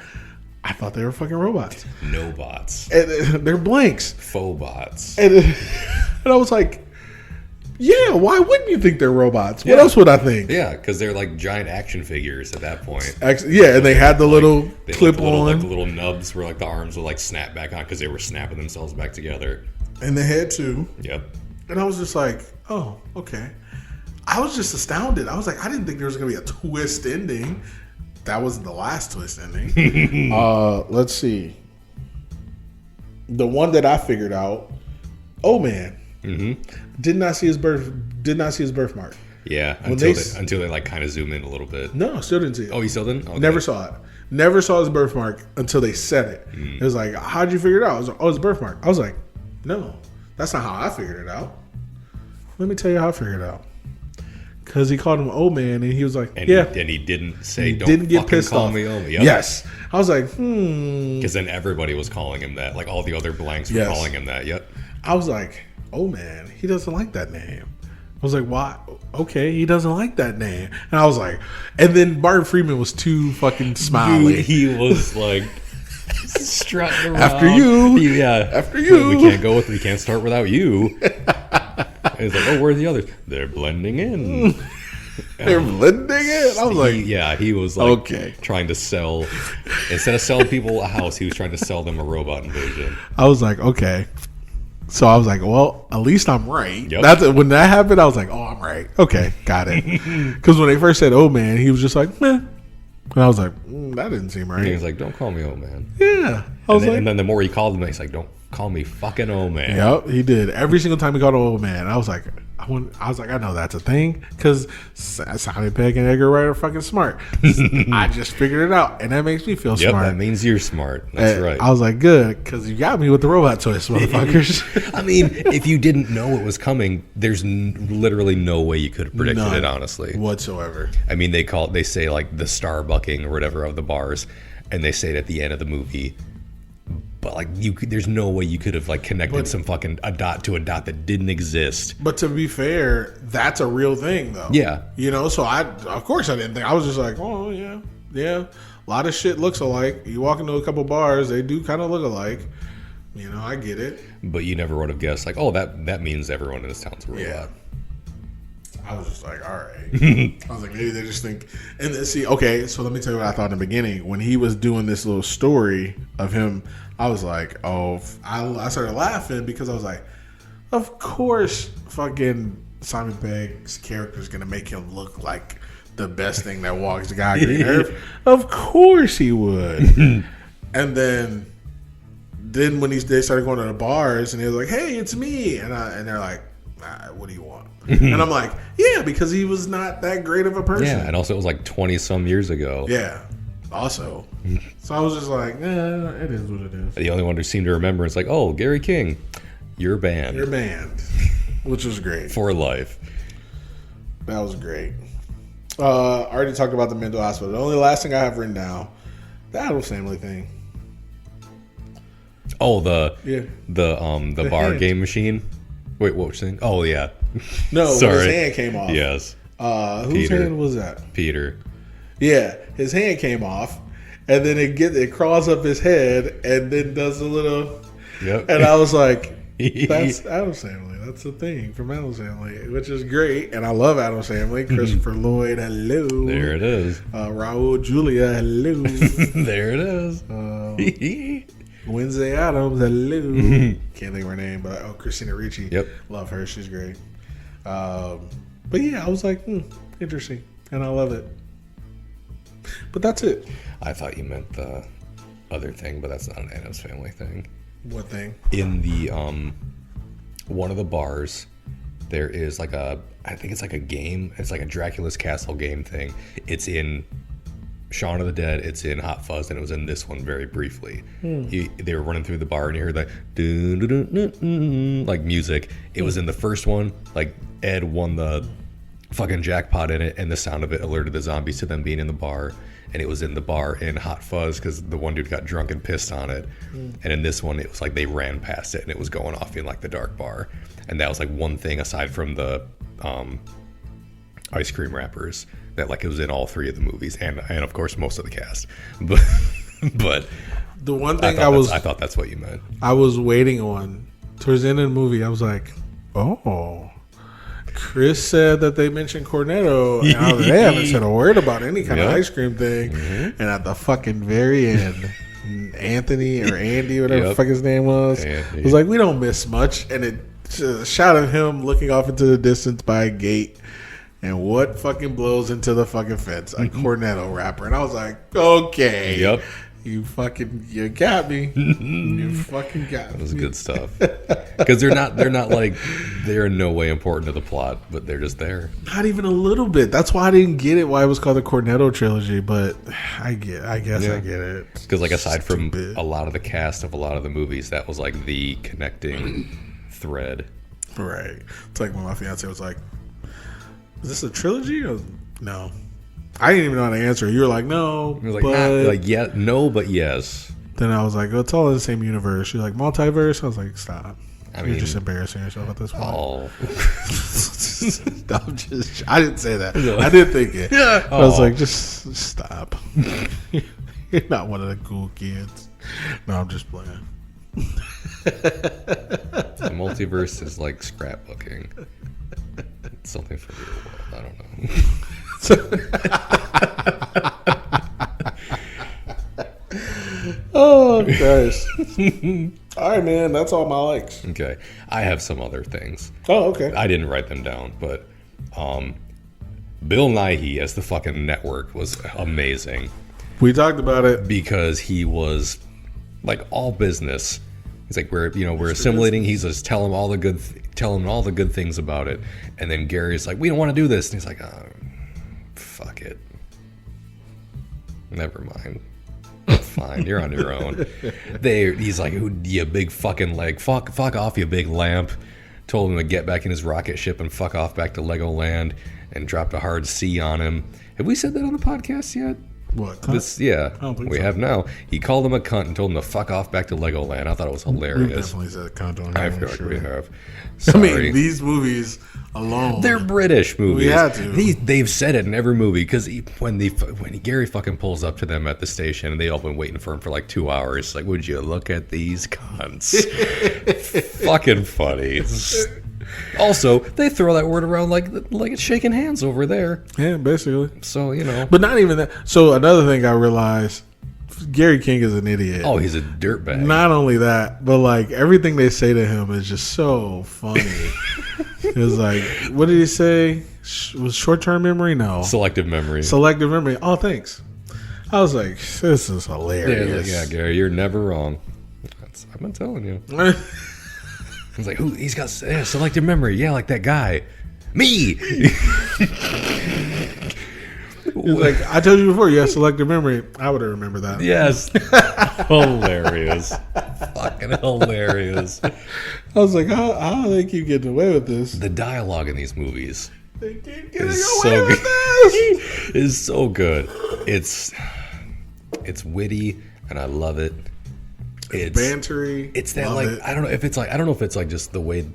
I thought they were fucking robots. No bots. And they're blanks. Faux bots. And I was like, yeah, why wouldn't you think they're robots? What else would I think? Yeah, because they're like giant action figures at that point. Yeah, and they had the little clip on. Like the little nubs where like the arms would like snap back on because they were snapping themselves back together. And they had two. Yep. And I was just like, oh, okay. I was just astounded. I was like, I didn't think there was going to be a twist ending. That wasn't the last twist ending. Let's see. The one that I figured out, oh man, did not see his birthmark. Yeah, until they like kind of zoom in a little bit. No, still didn't see it. Oh, you still didn't? Okay. Never saw it. Never saw his birthmark until they said it. It was like, how'd you figure it out? I was like, oh, his birthmark. I was like, no, that's not how I figured it out. Let me tell you how I figured it out. Because he called him old man, and he was like, and yeah. And he didn't say, don't didn't get fucking pissed call off. me old. Yep. Yes. I was like, Because then everybody was calling him that. Like all the other blanks were calling him that. Yep. I was like, oh man, he doesn't like that name. I was like, why? Okay, he doesn't like that name. And I was like, and then Martin Freeman was too fucking smiley. Dude, he was like strutting around. After you. After you. We can't start without you. And he's like, oh, where are the others? They're blending in. They're blending in. I was like, he was like okay, trying to sell, instead of selling people a house, he was trying to sell them a robot invasion. I was like, okay. So I was like, well, at least I'm right. Yep. That's when that happened. I was like, oh, I'm right. Okay, got it. Because when they first said, "Oh man," he was just like, "Meh," and I was like, that didn't seem right. And he was like, "Don't call me old man." Yeah, and then the more he called him, he's like, "Don't call me fucking old man." Yep, he did every single time he called him old man. I was like, I know that's a thing because Simon Pegg and Edgar Wright are fucking smart. I just figured it out, and that makes me feel smart. That means you're smart. That's right. I was like, good, because you got me with the robot choice, motherfuckers. I mean, if you didn't know it was coming, there's literally no way you could have predicted None it, honestly. whatsoever. I mean, they say like the Starbucking or whatever of the bars, and they say it at the end of the movie. But like there's no way you could have like connected some fucking a dot to a dot that didn't exist. But to be fair, that's a real thing, though. Yeah, so of course I didn't think. I was just like, oh yeah. A lot of shit looks alike. You walk into a couple bars, they do kind of look alike. I get it. But you never would have guessed like, oh, that means everyone in this town's a robot. Yeah. I was just like, all right. I was like, maybe they just think. And then, see, okay, so let me tell you what I thought in the beginning. When he was doing this little story of him, I was like, oh, I started laughing because I was like, of course, fucking Simon Pegg's character is going to make him look like the best thing that walks the God Green Earth. Of course he would. And then when they started going to the bars and he was like, hey, it's me. And they're like, what do you want? And I'm like, yeah, because he was not that great of a person. Yeah, and also it was like 20 some years ago. Yeah, also. So I was just like, it is what it is. The only one who seemed to remember is like, oh, Gary King, you're banned. You're banned, which was great. For life. That was great. I already talked about the mental hospital. The only last thing I have written down, the Addams Family thing. Oh, the bar hand. game machine. Wait, what was you saying? Oh, yeah. No, Sorry. his hand came off. Yes. Whose hand was that? Peter. Yeah, his hand came off, and then it crawls up his head, and then does a little. Yep. And I was like, "That's Addams Family. That's the thing from Addams Family," which is great, and I love Addams Family. Christopher Lloyd, hello. There it is. Raul Julia, hello. There it is. Wednesday Addams, hello. Can't think of her name, but Christina Ricci. Yep. Love her. She's great. But yeah, I was like, interesting, and I love it. But that's it. I thought you meant the other thing, but that's not an Addams Family thing. What thing? In the one of the bars, there is like I think it's like a game. It's like a Dracula's Castle game thing. It's in Shaun of the Dead, it's in Hot Fuzz, and it was in this one very briefly. They were running through the bar, and you heard like like music. It was in the first one. Like Ed won the fucking jackpot in it, and the sound of it alerted the zombies to them being in the bar. And it was in the bar in Hot Fuzz because the one dude got drunk and pissed on it. And in this one, it was like they ran past it, and it was going off in like the dark bar. And that was like one thing aside from the ice cream wrappers that like it was in all three of the movies, and of course most of the cast. But the one thing I thought that's what you meant. I was waiting on towards the end of the movie. I was like, oh, Chris said that they mentioned Cornetto, and I was like, they haven't said a word about any kind of ice cream thing. And at the fucking very end, Anthony or Andy, whatever the fuck his name was, Andy. was like, we don't miss much. And it shot of him looking off into the distance by a gate. And what fucking blows into the fucking fence? A cornetto wrapper. And I was like, okay. Yep. You got me. You fucking got me. That was good stuff. Because they're in no way important to the plot, but they're just there. Not even a little bit. That's why I didn't get it, why it was called the Cornetto trilogy, but I guess I get it. Because like aside from a lot of the cast of a lot of the movies, that was like the connecting thread. Right. It's like when my fiance was like, is this a trilogy? Or no. I didn't even know how to answer. You were like, no. It was like, yeah, no, but yes. Then I was like, oh, it's all in the same universe. You're like, multiverse? I was like, stop. You're just embarrassing yourself at this point. Oh. I didn't say that. I did think it. Yeah. I was like, just stop. You're not one of the cool kids. No, I'm just playing. The multiverse is like scrapbooking. It's something for the real world. I don't know. Oh, Christ. All right, man. That's all my likes. Okay. I have some other things. Oh, okay. I didn't write them down, but Bill Nighy as the fucking network was amazing. We talked about it. Because he was like all business. He's like, we're assimilating. He's just telling all the good things about it. And then Gary's like, we don't want to do this. And he's like, oh, fuck it. Never mind. Fine, you're on your own. He's like, you big fucking leg. Fuck off, you big lamp. Told him to get back in his rocket ship and fuck off back to Legoland and dropped a hard C on him. Have we said that on the podcast yet? What? Cunt? I don't think we have now. He called him a cunt and told him to fuck off back to Legoland. I thought it was hilarious. We definitely said cunt on I feel like we have. Sorry. I mean, these movies alone. They're British movies. We had to. They've said it in every movie because when Gary fucking pulls up to them at the station and they all been waiting for him for like 2 hours, like, would you look at these cunts? Fucking funny. Also, they throw that word around like it's shaking hands over there. Yeah, basically. So, But not even that. So another thing I realized, Gary King is an idiot. Oh, he's a dirtbag. Not only that, but like everything they say to him is just so funny. It was like, what did he say? Was short-term memory? No. Selective memory. Selective memory. Oh, thanks. I was like, this is hilarious. Yeah, Gary, you're never wrong. I've been telling you. He's like, he's got selective memory. Yeah, like that guy. Me. He's like, I told you before, you have selective memory. I would have remembered that. Yes. Hilarious. Fucking hilarious. I was like, how do they keep getting away with this? The dialogue in these movies they keep getting away with this. Is so good. It's witty and I love it. It's bantery. It's that I don't know if it's like just the way,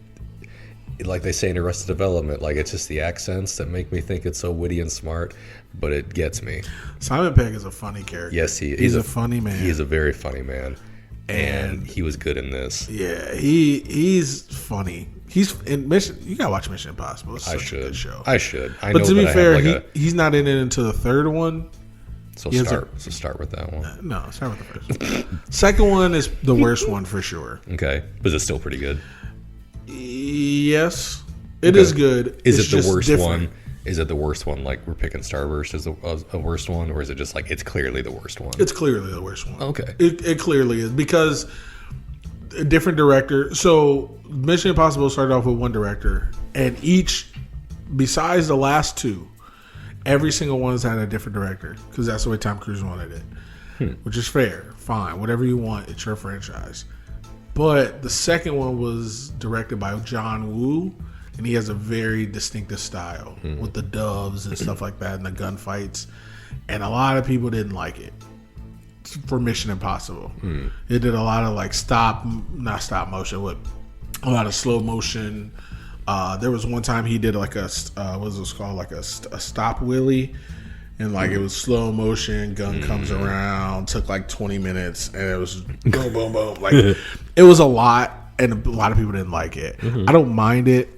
like they say in Arrested Development, like it's just the accents that make me think it's so witty and smart, but it gets me. Simon Pegg is a funny character. Yes, he's a funny man. He's a very funny man, and he was good in this. Yeah, he's funny. He's in Mission. You gotta watch Mission Impossible. It's such a good show. I should. But to be fair, he's not in it until the third one. So start with that one. No, start with the first one. Second one is the worst one for sure. Okay, but it's still pretty good. Yes, it is good. Is it the worst one? Is it the worst one? Like we're picking Starburst as a worst one, or is it just like it's clearly the worst one? It's clearly the worst one. Okay, it clearly is because a different director. So Mission Impossible started off with one director, and each, besides the last two, every single one has had a different director because that's the way Tom Cruise wanted it, which is fair. Fine, whatever you want, it's your franchise. But the second one was directed by John Woo, and he has a very distinctive style with the doves and stuff like that and the gunfights. And a lot of people didn't like it for Mission Impossible. It did a lot of like not stop motion, with a lot of slow motion. There was one time he did like a what was it called, like a stop wheelie, and like it was slow motion. Gun comes around, took like 20 minutes, and it was boom, boom, boom. Like it was a lot, and a lot of people didn't like it. I don't mind it.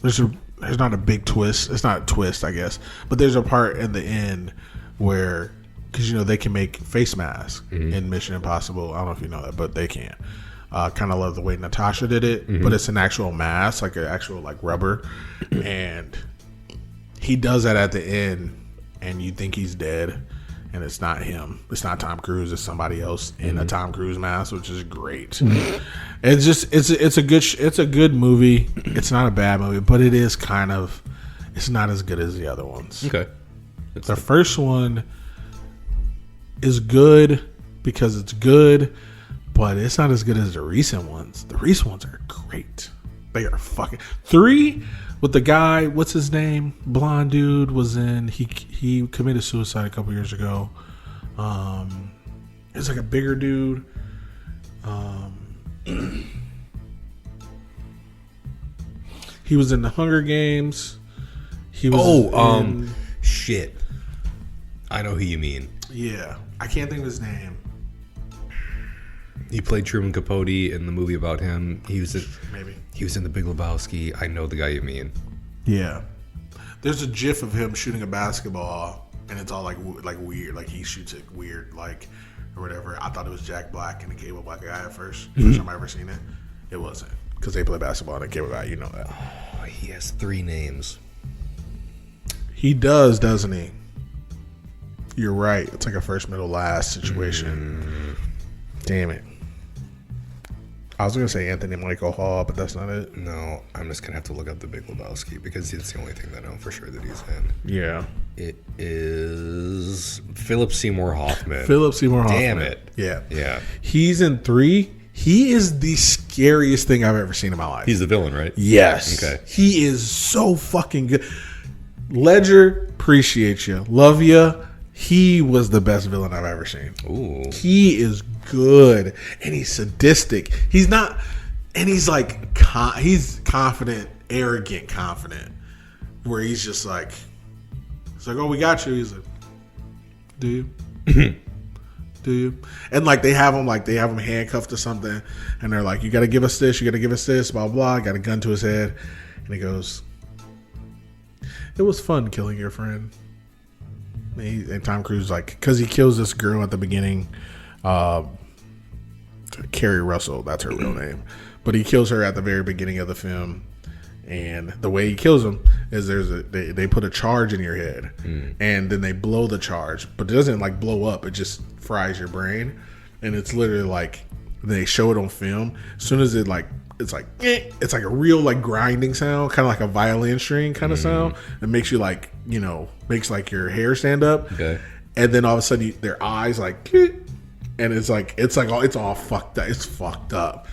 There's not a big twist. It's not a twist, I guess, but there's a part in the end where because they can make face masks in Mission Impossible. I don't know if you know that, but they can. Kind of love the way Natasha did it, but it's an actual mask, like an actual like rubber, and he does that at the end, and you think he's dead, and it's not him. It's not Tom Cruise. It's somebody else in a Tom Cruise mask, which is great. It's just it's a good movie. It's not a bad movie, but it's not as good as the other ones. Okay. The first one is good because it's good, but it's not as good as the recent ones. The recent ones are great. They are fucking 3 with the guy. What's his name? Blonde dude was in. He committed suicide a couple years ago. It's like a bigger dude. He was in the Hunger Games. He was. Shit. I know who you mean. Yeah, I can't think of his name. He played Truman Capote in the movie about him. He was in The Big Lebowski. I know the guy you mean. Yeah, there's a GIF of him shooting a basketball, and it's all like weird, like he shoots it weird, like or whatever. I thought it was Jack Black and the Cable Black guy at first. First time I ever seen it, it wasn't because they play basketball and the Cable Guy. You know that. Oh, he has 3 names. He does, doesn't he? You're right. It's like a first, middle, last situation. Damn it. I was going to say Anthony Michael Hall, but that's not it. No, I'm just going to have to look up The Big Lebowski because it's the only thing that I know for sure that he's in. Yeah. It is Philip Seymour Hoffman. Philip Seymour Hoffman. Damn it. Yeah. Yeah. He's in 3. He is the scariest thing I've ever seen in my life. He's the villain, right? Yes. Okay. He is so fucking good. Ledger, appreciate you. Love you. He was the best villain I've ever seen. Ooh. He is good, and he's sadistic. He's not, and he's like, he's confident, arrogant, confident, where he's just like, it's like, oh, we got you. He's like, do you? Do you? And like they have him handcuffed to something, and they're like, you got to give us this, you got to give us this, blah blah. Got a gun to his head, and he goes, it was fun killing your friend. And Tom Cruise, like, because he kills this girl at the beginning, Carrie Russell, that's her real name, but he kills her at the very beginning of the film, and the way he kills him is they put a charge in your head, and then they blow the charge, but it doesn't like blow up, it just fries your brain, and it's literally like they show it on film. As soon as it's like a real like grinding sound, kind of like a violin string kind of sound. It makes you like, makes like your hair stand up. Okay. And then all of a sudden their eyes like, and it's all fucked up. It's fucked up,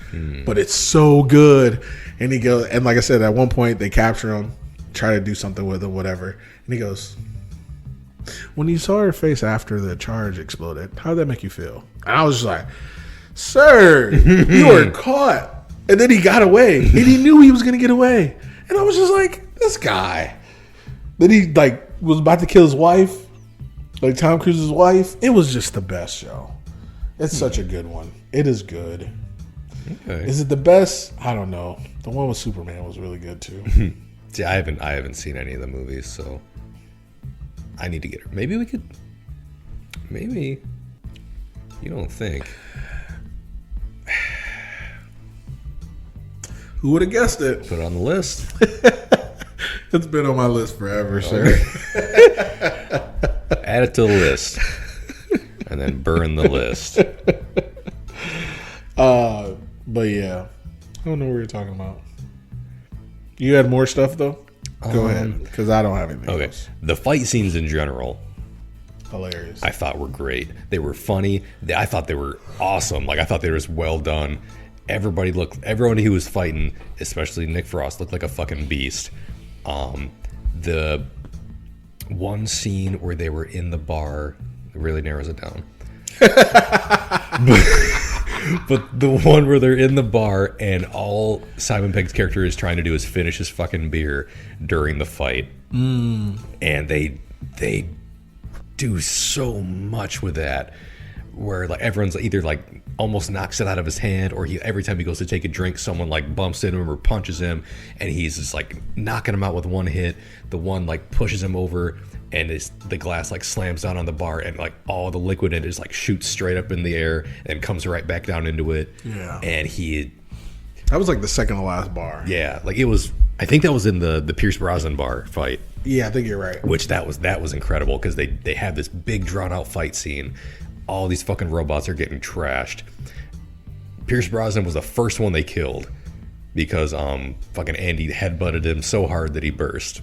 but it's so good. And he goes, and like I said, at one point they capture him, try to do something with him, whatever. And he goes, when you saw her face after the charge exploded, how did that make you feel? And I was just like, sir, you were caught. And then he got away, and he knew he was gonna get away. And I was just like, this guy. Then he like was about to kill his wife, like Tom Cruise's wife. It was just the best show. It's such a good one. It is good. Okay. Is it the best? I don't know. The one with Superman was really good too. See, I haven't seen any of the movies, so I need to get her. Maybe we could. Maybe. You don't think? Who would have guessed it? Put it on the list. It's been on my list forever, sir. Add it to the list. And then burn the list. But yeah. I don't know what you're talking about. You had more stuff though? Go ahead. Because I don't have anything else. The fight scenes in general, hilarious. I thought were great. They were funny. I thought they were awesome. Like I thought they were just well done. Everyone who was fighting, especially Nick Frost, looked like a fucking beast. The one scene where they were in the bar really narrows it down. But the one where they're in the bar and all Simon Pegg's character is trying to do is finish his fucking beer during the fight. And they do so much with that. where like everyone's either like almost knocks it out of his hand, or every time he goes to take a drink, someone like bumps into him or punches him, and he's just like knocking him out with one hit. The one like pushes him over, and the glass like slams down on the bar, and like all the liquid in it just like shoots straight up in the air and comes right back down into it. Yeah. And that was like the second to last bar. Yeah, like it was. I think that was in the Pierce Brosnan bar fight. Yeah, I think you're right. Which that was incredible because they had this big drawn out fight scene. All these fucking robots are getting trashed. Pierce Brosnan was the first one they killed because fucking Andy headbutted him so hard that he burst.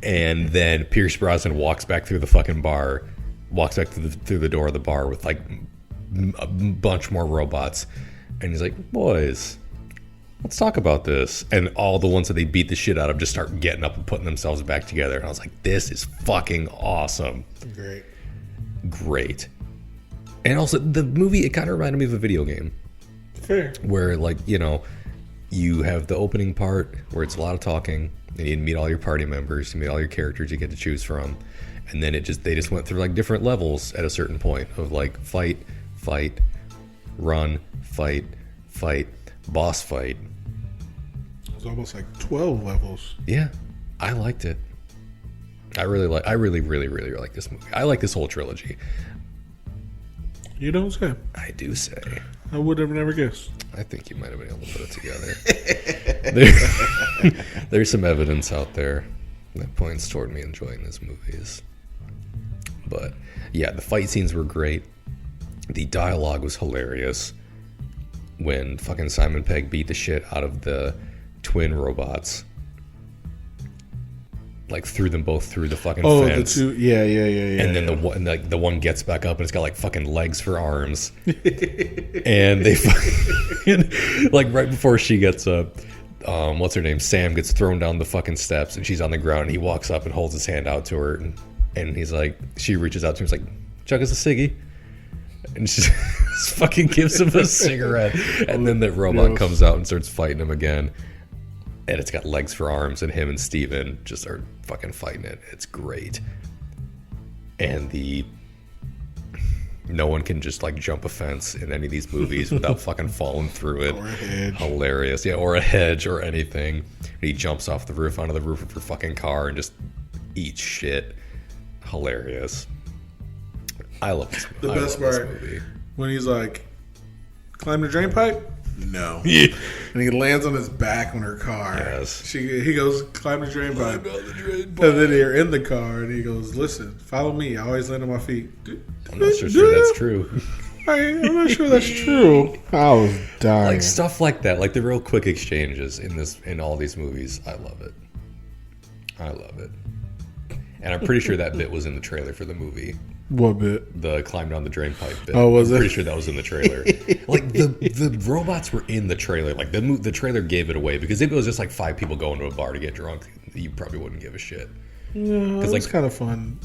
And then Pierce Brosnan walks back through the fucking bar, walks back through the door of the bar with like a bunch more robots, and he's like, "Boys, let's talk about this." And all the ones that they beat the shit out of just start getting up and putting themselves back together. And I was like, this is fucking awesome. Great. And also the movie, it kind of reminded me of a video game. Fair. Where like, you know, you have the opening part where it's a lot of talking, and you meet all your party members, you meet all your characters you get to choose from. And then they just went through like different levels at a certain point of like fight, run, fight, boss fight. It was almost like 12 levels. Yeah, I liked it. I really, really like this movie. I like this whole trilogy. You don't say. I do say. I would have never guessed. I think you might have been able to put it together. There's some evidence out there that points toward me enjoying these movies. But yeah, the fight scenes were great. The dialogue was hilarious. When fucking Simon Pegg beat the shit out of the twin robots, like threw them both through the fucking fence. The two, yeah. And then the one gets back up and it's got like fucking legs for arms. And they fucking, like right before she gets up, what's her name? Sam gets thrown down the fucking steps and she's on the ground, and he walks up and holds his hand out to her, and he's like, she reaches out to him, he's like, "Chuck us a ciggy." And she fucking gives him a cigarette. And then the robot comes out and starts fighting him again. And it's got legs for arms, and him and Steven just are fucking fighting it. It's great. And no one can just like jump a fence in any of these movies without fucking falling through it. Or a hedge. Hilarious. Yeah, or a hedge or anything. And he jumps off the roof onto the roof of her fucking car and just eats shit. Hilarious. I love this movie. The best part, when he's like, "Climb the drain pipe?" No. Yeah. And he lands on his back on her car. Yes. He goes, "Climb the drain pipe." And And then they're in the car, and he goes, "Listen, follow me. I always land on my feet." I'm not so sure that's true. I'm not sure that's true. I was dying. Like stuff like that, like the real quick exchanges in all these movies. I love it. And I'm pretty sure that bit was in the trailer for the movie. What bit? The climb down the drain pipe bit. Oh, was I'm it? pretty sure that was in the trailer. Like the robots were in the trailer. Like the trailer gave it away, because if it was just like 5 people going to a bar to get drunk, you probably wouldn't give a shit. No, it's like, kind of fun.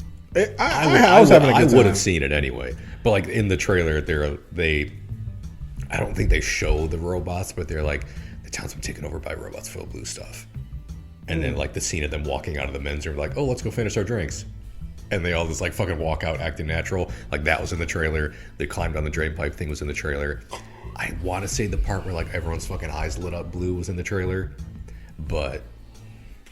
I was having a good I time. would have seen it anyway. But like in the trailer, I don't think they show the robots, but they're like, the town's been taken over by robots full of blue stuff. And then like the scene of them walking out of the men's room, like, "Oh, let's go finish our drinks." And they all just like fucking walk out acting natural. Like that was in the trailer. They climbed down the drain pipe thing was in the trailer. I want to say the part where like everyone's fucking eyes lit up blue was in the trailer. But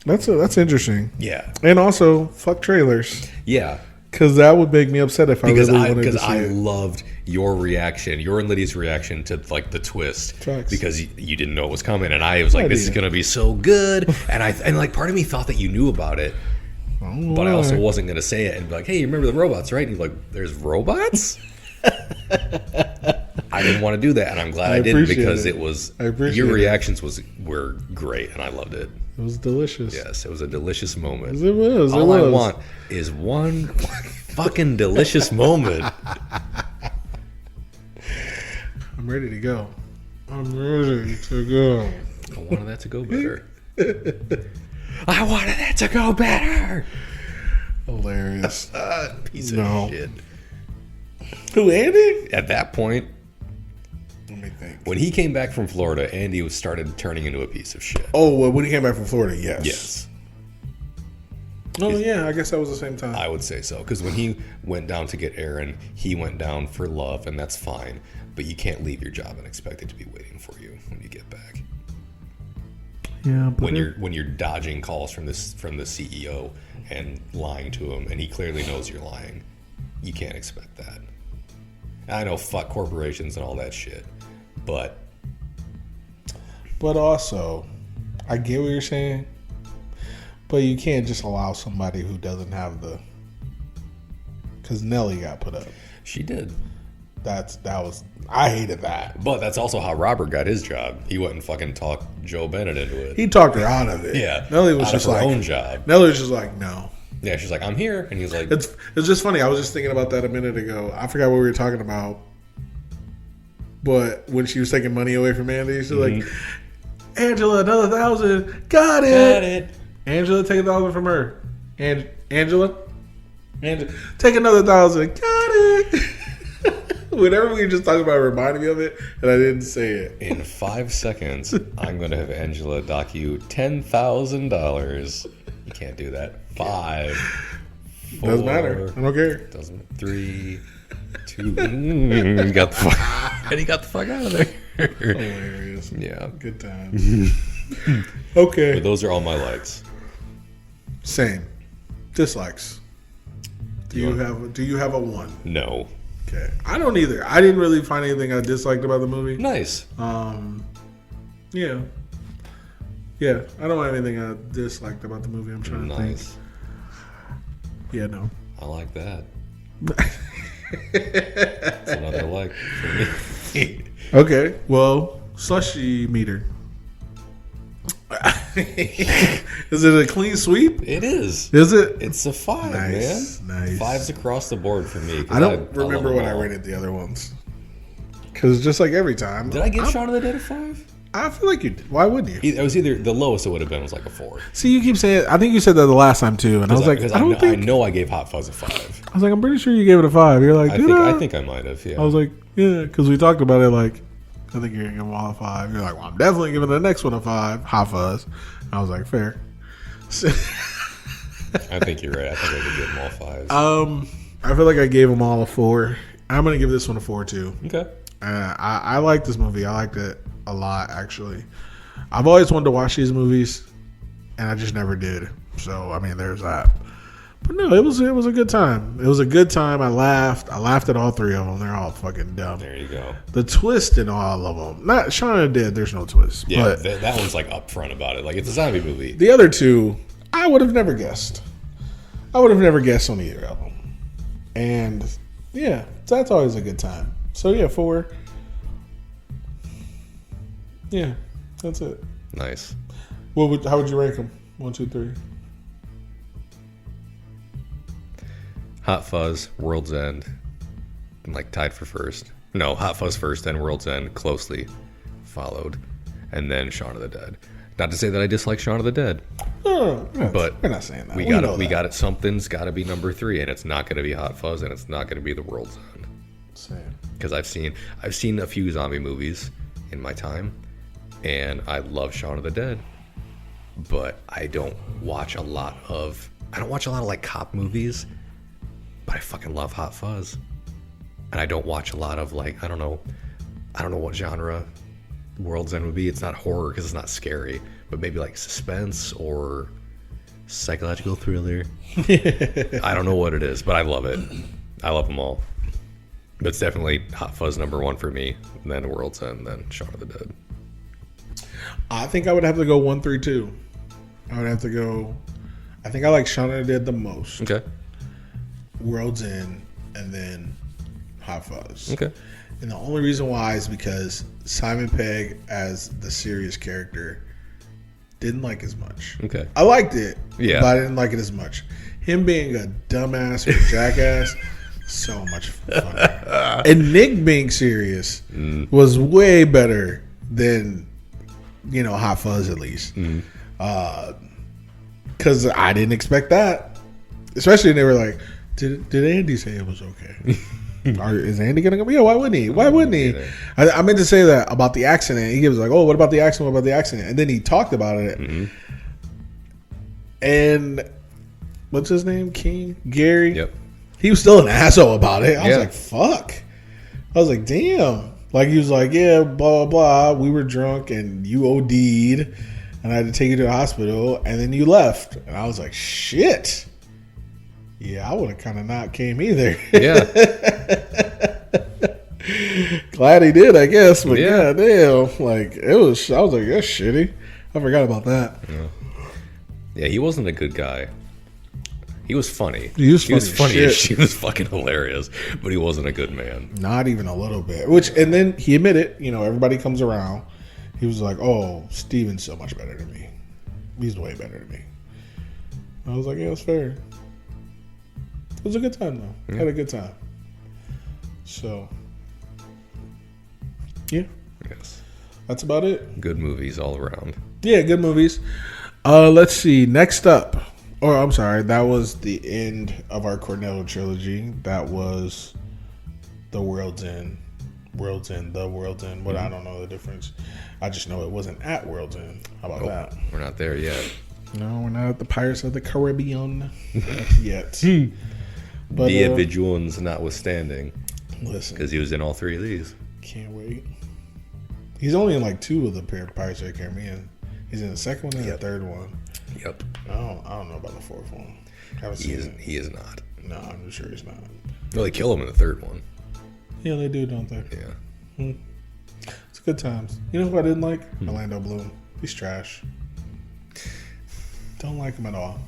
That's interesting. yeah. And also, fuck trailers. Yeah. Because that would make me upset if I really wanted to see I it. loved your reaction, your and Lydia's reaction to like the twist. Facts. Because you didn't know it was coming, and I was like, "This is gonna be so good," and like part of me thought that you knew about it, but I also wasn't gonna say it and be like, "Hey, you remember the robots, right?" And you're like, "There's robots." I didn't want to do that, and I'm glad I didn't, because it was your reactions were great, and I loved it. It was delicious. Yes, it was a delicious moment. It was. All I want is one fucking delicious moment. I'm ready to go. I'm ready to go. I wanted that to go better. I wanted that to go better. Hilarious. Piece No. of shit. Who, Andy? At that point, Let me think. when he came back from Florida, Andy started turning into a piece of shit. Oh, well, when he came back from Florida, yes. Yes. Oh yeah, I guess that was the same time. I would say so, because when he went down to get Aaron, he went down for love, and that's fine. But you can't leave your job and expect it to be waiting for you when you get back. Yeah, but When you're dodging calls from the CEO and lying to him, and he clearly knows you're lying, you can't expect that. And I know, fuck corporations and all that shit, but also, I get what you're saying, but you can't just allow somebody who doesn't have the. Because Nelly got put up. she did. I hated that. But that's also how Robert got his job. He wouldn't fucking talk Joe Bennett into it. He talked her out of it. Yeah, Nelly was out just of her like own job. Nelly was just like, no. Yeah, she's like, I'm here, and he's like, It's just funny. I was just thinking about that a minute ago. I forgot what we were talking about. But when she was taking money away from Andy, she's like, Angela, another 1,000. Got it. Angela, take 1,000 from her. Angela, take another 1,000. Got it. Whenever we just talked about it, it reminded me of it, and I didn't say it. in 5 seconds, I'm going to have Angela dock you $10,000. You can't do that. 5, 4. Doesn't matter. I don't care. Doesn't. 3, 2. He got the fuck. And he got the fuck out of there. Hilarious. Yeah. Good times. Okay. But those are all my likes. Same. Dislikes. Do you have a 1? No. Okay. I don't either. I didn't really find anything I disliked about the movie. Nice. Yeah. Yeah. I don't have anything I disliked about the movie. I'm trying to think. Nice. Yeah, no. I like that. That's another like for me. Okay. Well, Slushie Meter. Is it a clean sweep? It is. Is it? It's a 5, Nice, man. nice. 5's across the board for me. 'Cause I don't love remember them what I all. rated the other ones. Because just like every time. Did I give Shaun of the Dead a 5? I feel like you did. Why wouldn't you? It was either the lowest it would have been was like a 4. See, you keep saying. I think you said that the last time too, and I was like, Because I don't think. I know I gave Hot Fuzz a 5. I was like, I'm pretty sure you gave it a 5. You're like, I think I might have. Yeah. I was like, yeah, because we talked about it. Like, I think you're gonna give them all a 5. You're like, well, I'm definitely giving the next one a 5. Hot Fuzz. I was like, fair. I think you're right. I think I could give them all 5s. I feel like I gave them all a 4. I'm gonna give this one a 4 too. Okay. I like this movie. I liked it a lot, actually. I've always wanted to watch these movies, and I just never did. So, I mean, there's that. But no, it was a good time. It was a good time. I laughed. I laughed at all 3 of them. They're all fucking dumb. There you go. The twist in all of them. Not Shaun of the Dead. There's no twist. Yeah, But that one's like upfront about it. Like, it's a zombie movie. the other 2, I would have never guessed. I would have never guessed on either of them. And yeah, that's always a good time. So yeah, 4. Yeah, that's it. Nice. How would you rank them? 1, 2, 3. Hot Fuzz, World's End, like tied for first. No, Hot Fuzz first, then World's End, closely followed, and then Shaun of the Dead. Not to say that I dislike Shaun of the Dead, but we're not saying that. We got it. We got it. Something's got to be number 3, and it's not going to be Hot Fuzz, and it's not going to be The World's End. Same. Because I've seen a few zombie movies in my time, and I love Shaun of the Dead, but I don't watch a lot of like cop movies. But I fucking love Hot Fuzz, and I don't watch a lot of like I don't know what genre World's End would be. It's not horror because it's not scary, but maybe like suspense or psychological thriller. I don't know what it is, but I love it. I love them all. But it's definitely Hot Fuzz number 1 for me, then World's End, then Shaun of the Dead. I think I would have to go 1, 3, 2. I would have to go. I think I like Shaun of the Dead the most. Okay. World's End, and then Hot Fuzz. Okay. And the only reason why is because Simon Pegg as the serious character didn't like as much. Okay. I liked it, Yeah. but I didn't like it as much. Him being a dumbass or jackass, so much fun. And Nick being serious was way better than, Hot Fuzz at least. Because I didn't expect that. Especially when they were like, did Andy say it was okay? Is Andy gonna go? Yeah, why wouldn't he? Why wouldn't he? I meant to say that about the accident. He was like, "Oh, what about the accident? What about the accident?" And then he talked about it, and what's his name? King Gary. Yep. He was still an asshole about it. I was Yeah. like, fuck. I was like, damn. Like, he was like, yeah, blah, blah, blah. We were drunk and you OD'd and I had to take you to the hospital and then you left. And I was like, shit. Yeah, I would have kind of not came either. Yeah. Glad he did, I guess. But Yeah. damn. Like, I was like, that's shitty. I forgot about that. Yeah, he wasn't a good guy. He was funny. He was funny as funny as shit. shit. He was fucking hilarious, but he wasn't a good man. Not even a little bit. And then he admitted, everybody comes around. He was like, oh, Steven's so much better than me. He's way better than me. I was like, yeah, it's fair. It was a good time, though. Had a good time. So, yeah, Yes. that's about it. Good movies all around. Yeah, good movies. Let's see. Next up. Or, I'm sorry. That was the end of our Cornetto trilogy. That was The World's End. World's End. The World's End. But I don't know the difference. I just know it wasn't at World's End. How about that? We're not there yet. No, we're not at the Pirates of the Caribbean yet. But, The Vigilance notwithstanding, listen, because he was in all three of these. can't wait. He's only in like 2 of the Pirates of the Caribbean. He's in the second one and the third one. Yep. I don't know about the 4th one. Haven't He seen is. it. He is not. No, I'm sure he's not. Well, they kill him in the third one. Yeah, they do, don't they? Yeah. It's good times. You know who I didn't like? Orlando Bloom. He's trash. Don't like him at all.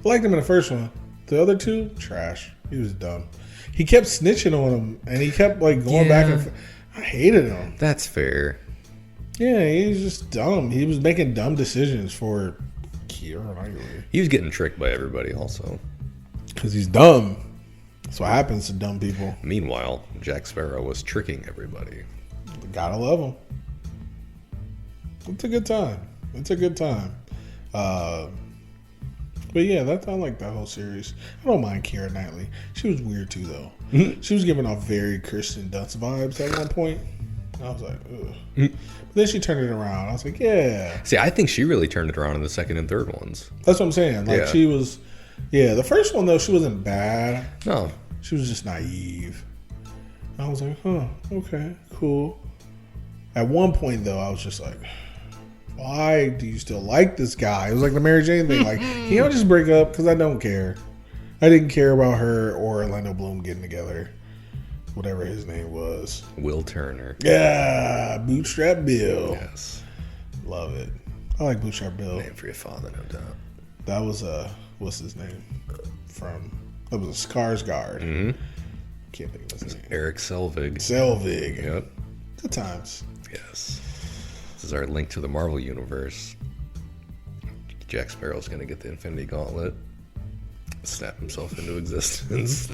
I liked him in the first one. The other 2, trash. He was dumb. He kept snitching on him, and he kept like going back and forth. I hated him. That's fair. Yeah, he was just dumb. He was making dumb decisions for Keira Knightley. He was getting tricked by everybody also. Because he's dumb. That's what happens to dumb people. Meanwhile, Jack Sparrow was tricking everybody. Gotta love him. It's a good time. It's a good time. But yeah, I like that whole series. I don't mind Keira Knightley. She was weird too, though. She was giving off very Kirsten Dunst vibes at one point. I was like, ugh. But then she turned it around. I was like, yeah. See, I think she really turned it around in the second and third ones. That's what I'm saying. Like, Yeah. she was, the first one, though, she wasn't bad. No. She was just naive. I was like, huh, okay, cool. At one point, though, I was just like, why do you still like this guy? It was like the Mary Jane thing. Like, can y'all just break up? Because I don't care. I didn't care about her or Orlando Bloom getting together. Whatever his name was. Will Turner. Yeah, Bootstrap Bill. Yes. Love it. I like Bootstrap Bill. Name for your father, no doubt. That was what's his name? That was a Skarsgård. Mm-hmm. Can't think of his name. Eric Selvig. Selvig. Yep. Good times. Yes. This is our link to the Marvel Universe. Jack Sparrow's going to get the Infinity Gauntlet, snap himself into existence.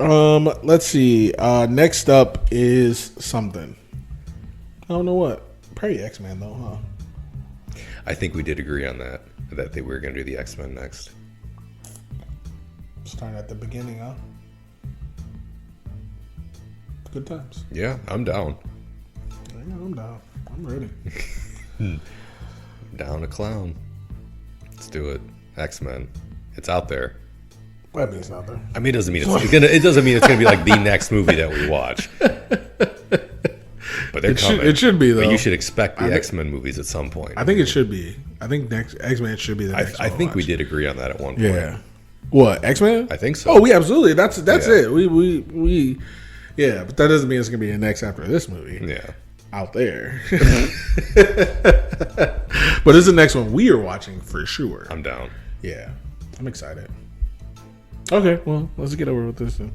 Let's see. Next up is something. I don't know what. Probably X-Men though, huh? I think we did agree on that they were going to do the X-Men next. Starting at the beginning, huh? Good times. Yeah, I'm down. Yeah, I'm down. I'm ready. Down a clown. Let's do it. X-Men. It's out there. That means nothing. I mean, it doesn't mean it doesn't mean it's gonna be like the next movie that we watch. But they're coming. It should be though. But you should expect the X-Men movies at some point. I think it should be. I think next X-Men should be the next. I one think to we watch. did agree on that at one point. Yeah. What, X-Men? I think so. Oh, we absolutely. That's Yeah. it. We yeah, but that doesn't mean it's gonna be a next after this movie. Yeah. Out there. But this is the next one we are watching for sure. I'm down. Yeah. I'm excited. Okay, well, let's get over with this then.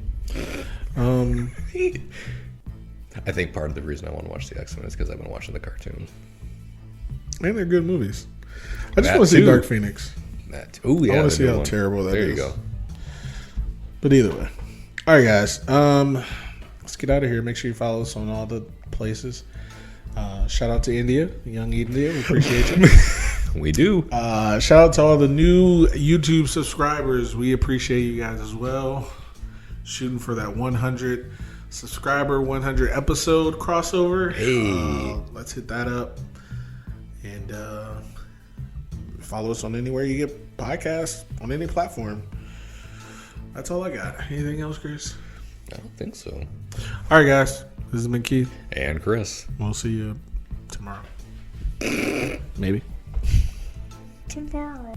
I think part of the reason I want to watch the X-Men is because I've been watching the cartoon. And they're good movies. I just That want to see too. Dark Phoenix. Oh yeah. I want the to see new how one. terrible that there is. you go. But either way. All right, guys. Let's get out of here. Make sure you follow us on all the places. Shout out to India, young India. We appreciate you. We do. Shout out to all the new YouTube subscribers. We appreciate you guys as well. Shooting for that 100 subscriber, 100 episode crossover. Hey. Let's hit that up. And Follow us on anywhere you get podcasts, on any platform. That's all I got. Anything else, Chris? I don't think so. All right, guys. This has been Keith. And Chris. We'll see you tomorrow. Maybe. Tomorrow.